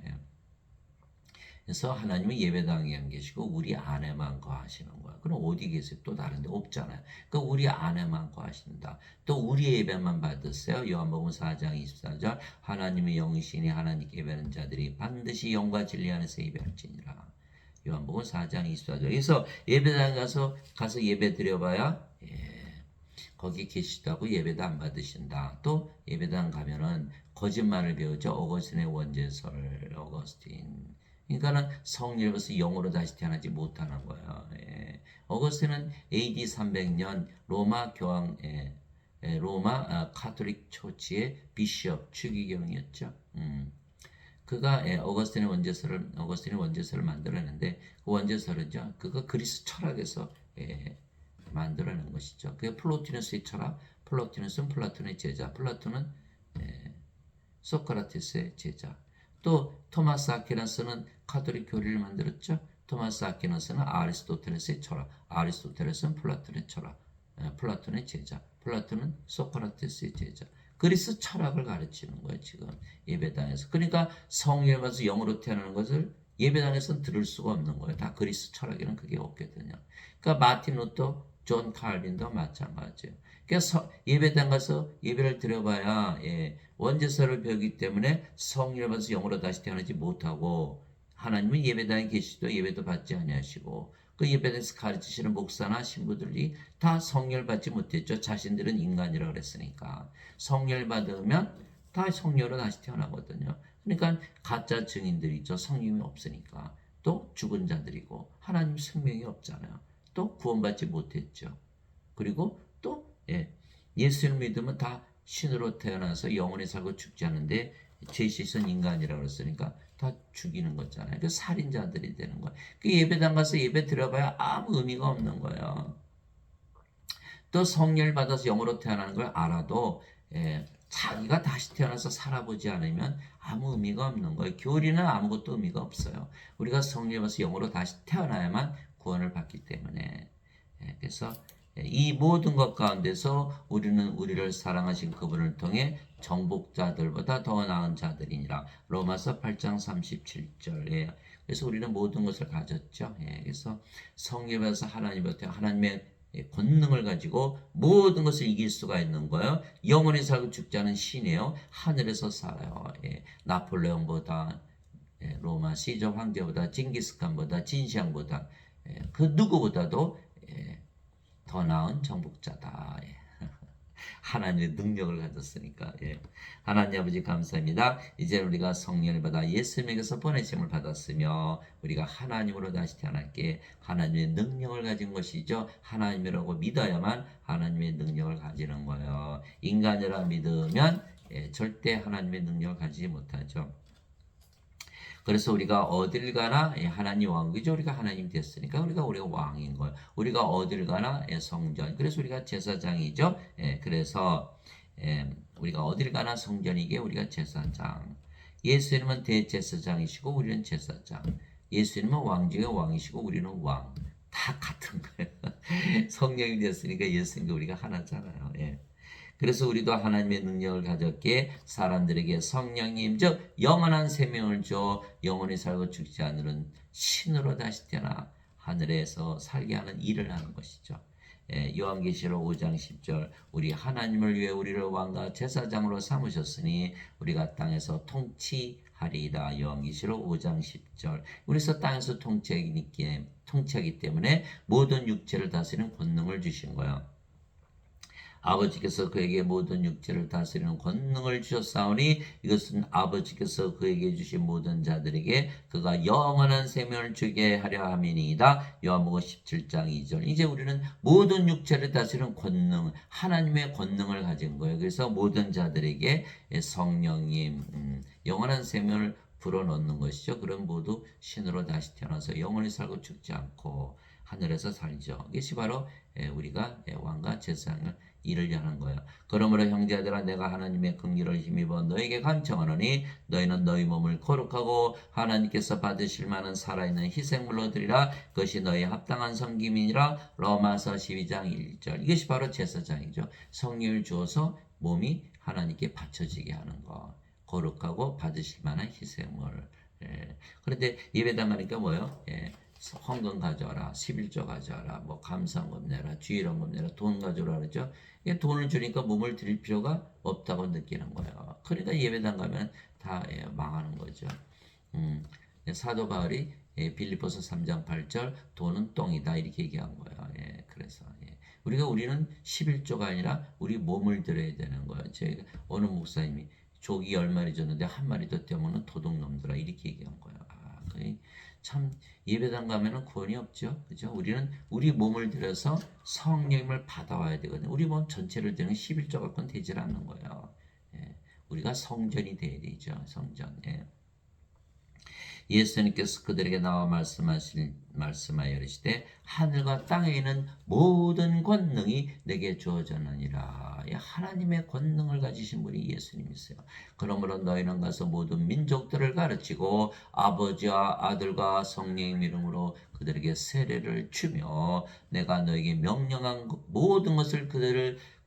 그래서 하나님은 예배당에 안 계시고 우리 안에만 거하시는 거야. 그럼 어디 계세요? 또 다른 데 없잖아요. 그러니까 우리 안에만 거하신다. 또 우리 예배만 받으세요. 요한복음 4장 24절 하나님의 영이시니 하나님께 예배하는 자들이 반드시 영과 진리 안에서 예배할지니라. 요한복음 4장 24절. 그래서 예배당 가서 예배 드려봐야 거기 계시다고 예배도 안 받으신다. 또 예배당 가면은 거짓말을 배우죠. 어거스틴의 원죄설, 어거스틴. 그러니까는 성령으로서 영으로 다시 태어나지 못하는 거예요. 어거스틴은 AD 300년 로마 교황, 로마 카톨릭 초치의 비숍 추기경이었죠. 그가 어거스틴의 원죄설을 만들어냈는데 그 원죄설은요, 그가 그리스 철학에서 만들어낸 것이죠. 그게 플로티누스의 철학, 플로티누스는 플라톤의 제자, 플라톤은 소크라테스의 제자. 또 토마스 아퀴나스는 카톨릭 교리를 만들었죠. 토마스 아퀴나스는 아리스토텔레스의 철학, 아리스토텔레스는 플라톤의 철학, 플라톤의 제자, 플라톤은 소크라테스의 제자. 그리스 철학을 가르치는 거예요, 지금 예배당에서. 그러니까 성령을 받아서 영으로 태어나는 것을 예배당에서는 들을 수가 없는 거예요. 다 그리스 철학에는 그게 없거든요. 그러니까 마틴 루터, 존 칼빈도 마찬가지예요. 그래서 예배당 가서 예배를 드려봐야 원죄설을 배우기 때문에 성령을 받아서 영으로 다시 태어나지 못하고 하나님은 예배당에 계시도 예배도 받지 아니하시고 그 예배당에서 가르치시는 목사나 신부들이 다 성령을 받지 못했죠. 자신들은 인간이라고 그랬으니까. 성령을 받으면 다 성령으로 다시 태어나거든요. 그러니까 가짜 증인들이죠. 성령이 없으니까. 또 죽은 자들이고 하나님 생명이 없잖아요. 또 구원받지 못했죠. 그리고 또 예수를 믿으면 다 신으로 태어나서 영원히 살고 죽지 않는데 죄 씻은 인간이라고 그랬으니까 다 죽이는 거잖아요. 그 살인자들이 되는 거예요. 그 예배당 가서 예배 드려봐야 아무 의미가 없는 거예요. 또 성령을 받아서 영으로 태어나는 걸 알아도 자기가 다시 태어나서 살아보지 않으면 아무 의미가 없는 거예요. 교리는 아무것도 의미가 없어요. 우리가 성령을 받아서 영으로 다시 태어나야만 구원을 받기 때문에. 그래서 이 모든 것 가운데서 우리는 우리를 사랑하신 그분을 통해 정복자들보다 더 나은 자들이니라. 로마서 8장 37절에. 그래서 우리는 모든 것을 가졌죠. 그래서 성령을 받아서 하나님의 권능을 가지고 모든 것을 이길 수가 있는 거예요. 영원히 살고 죽지 않은 신이에요. 하늘에서 살아요. 나폴레옹보다, 로마 시저 황제보다, 징기스칸보다, 진시황보다, 그 누구보다도 더 나은 정복자다. 하나님의 능력을 가졌으니까. 하나님 아버지 감사합니다. 이제 우리가 성령을 받아 예수님에게서 보내심을 받았으며 우리가 하나님으로 다시 태어났기에 하나님의 능력을 가진 것이죠. 하나님이라고 믿어야만 하나님의 능력을 가지는 거예요. 인간이라 믿으면 절대 하나님의 능력을 가지지 못하죠. 그래서 우리가 어딜 가나 하나님 왕이죠. 우리가 하나님 됐으니까 우리가 왕인 거예요. 우리가 어딜 가나 성전. 그래서 우리가 제사장이죠. 그래서 우리가 어딜 가나 성전이기에 우리가 제사장. 예수님은 대제사장이시고 우리는 제사장. 예수님은 왕 중에 왕이시고 우리는 왕. 다 같은 거예요. 성령이 됐으니까 예수님과 우리가 하나잖아요. 그래서 우리도 하나님의 능력을 가졌기에 사람들에게 성령님 즉 영원한 생명을 줘 영원히 살고 죽지 않는 신으로 다시 태어나 하늘에서 살게 하는 일을 하는 것이죠. 요한계시록 5장 10절 우리 하나님을 위해 우리를 왕과 제사장으로 삼으셨으니 우리가 땅에서 통치하리이다. 요한계시록 5장 10절 우리서 땅에서 통치하기 때문에 모든 육체를 다스리는 권능을 주신 거예요. 아버지께서 그에게 모든 육체를 다스리는 권능을 주셨사오니 이것은 아버지께서 그에게 주신 모든 자들에게 그가 영원한 생명을 주게 하려 함이니이다. 요한복음 17장 2절 이제 우리는 모든 육체를 다스리는 권능 하나님의 권능을 가진 거예요. 그래서 모든 자들에게 성령님 영원한 생명을 불어넣는 것이죠. 그럼 모두 신으로 다시 태어나서 영원히 살고 죽지 않고 하늘에서 살죠. 이것이 바로 우리가 왕과 제사장을 일을 하는 거예요. 그러므로 형제들아 내가 하나님의 긍휼을 힘입어 너에게 간청하노니 너희는 너희 몸을 거룩하고 하나님께서 받으실 만한 살아있는 희생물로 드리라. 그것이 너희 합당한 섬김이니라. 로마서 12장 1절 이것이 바로 제사장이죠. 성령을 주어서 몸이 하나님께 바쳐지게 하는 것. 거룩하고 받으실 만한 희생물. 그런데 예배당 가니까 뭐예요? 헌금 가져와라, 11조 가져와라, 뭐 감사금 내라, 주일헌금 내라, 돈 가져오라 그러죠. 돈을 주니까 몸을 드릴 필요가 없다고 느끼는 거예요. 그러니까 예배당 가면 다 망하는 거죠. 사도 바울이 빌립보서 3장 8절 돈은 똥이다 이렇게 얘기한 거예요. 그래서 우리는 11조가 아니라 우리 몸을 드려야 되는 거예요. 제가 어느 목사님이 조기 10마리 줬는데 한 마리도 떼면은 도둑놈들아 이렇게 얘기한 거예요. 참 예배당 가면은 구원이 없죠. 그죠? 우리는 우리 몸을 들여서 성령님을 받아와야 되거든요. 우리 몸 전체를 드는 11조 갖고는 되질 않는 거예요. 우리가 성전이 돼야 되죠. 성전. 예수님께서 그들에게 나와 말씀하여 이르시되 하늘과 땅에 있는 모든 권능이 내게 주어졌느니라. 하나님의 권능을 가지신 분이 예수님이세요. 그러므로 너희는 가서 모든 민족들을 가르치고 아버지와 아들과 성령의 이름으로 그들에게 세례를 주며 내가 너에게 명령한 모든 것을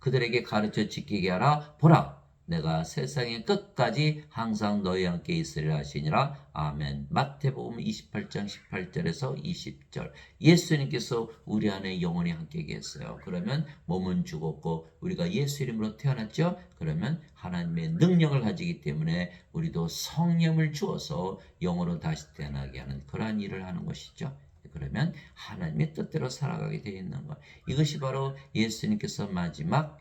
그들에게 가르쳐 지키게 하라. 보라 내가 세상의 끝까지 항상 너희와 함께 있으리라 하시니라. 아멘. 마태복음 28장 18절에서 20절 예수님께서 우리 안에 영원히 함께 계세요. 그러면 몸은 죽었고 우리가 예수 이름으로 태어났죠. 그러면 하나님의 능력을 가지기 때문에 우리도 성령을 주어서 영으로 다시 태어나게 하는 그러한 일을 하는 것이죠. 그러면 하나님의 뜻대로 살아가게 되어 있는 것. 이것이 바로 예수님께서 마지막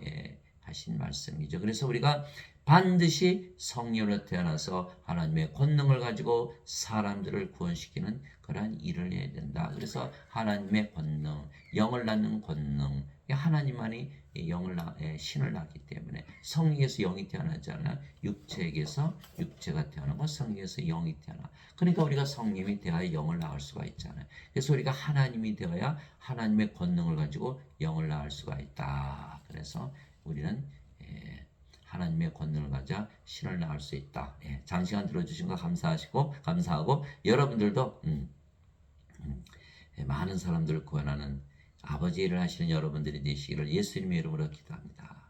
하신 말씀이죠. 그래서 우리가 반드시 성령으로 태어나서 하나님의 권능을 가지고 사람들을 구원시키는 그러한 일을 해야 된다. 그래서 하나님의 권능, 영을 낳는 권능, 하나님만이 신을 낳기 때문에 성령에서 영이 태어나잖아요. 육체에게서 육체가 태어나고 성령에서 영이 태어나. 그러니까 우리가 성령이 되어야 영을 낳을 수가 있잖아요. 그래서 우리가 하나님이 되어야 하나님의 권능을 가지고 영을 낳을 수가 있다. 그래서 우리는 하나님의 권능을 가져 신을 낳을 수 있다. 장시간 들어주신 거 감사하고 여러분들도 많은 사람들을 구원하는 아버지 일을 하시는 여러분들이 되시기를 예수님의 이름으로 기도합니다.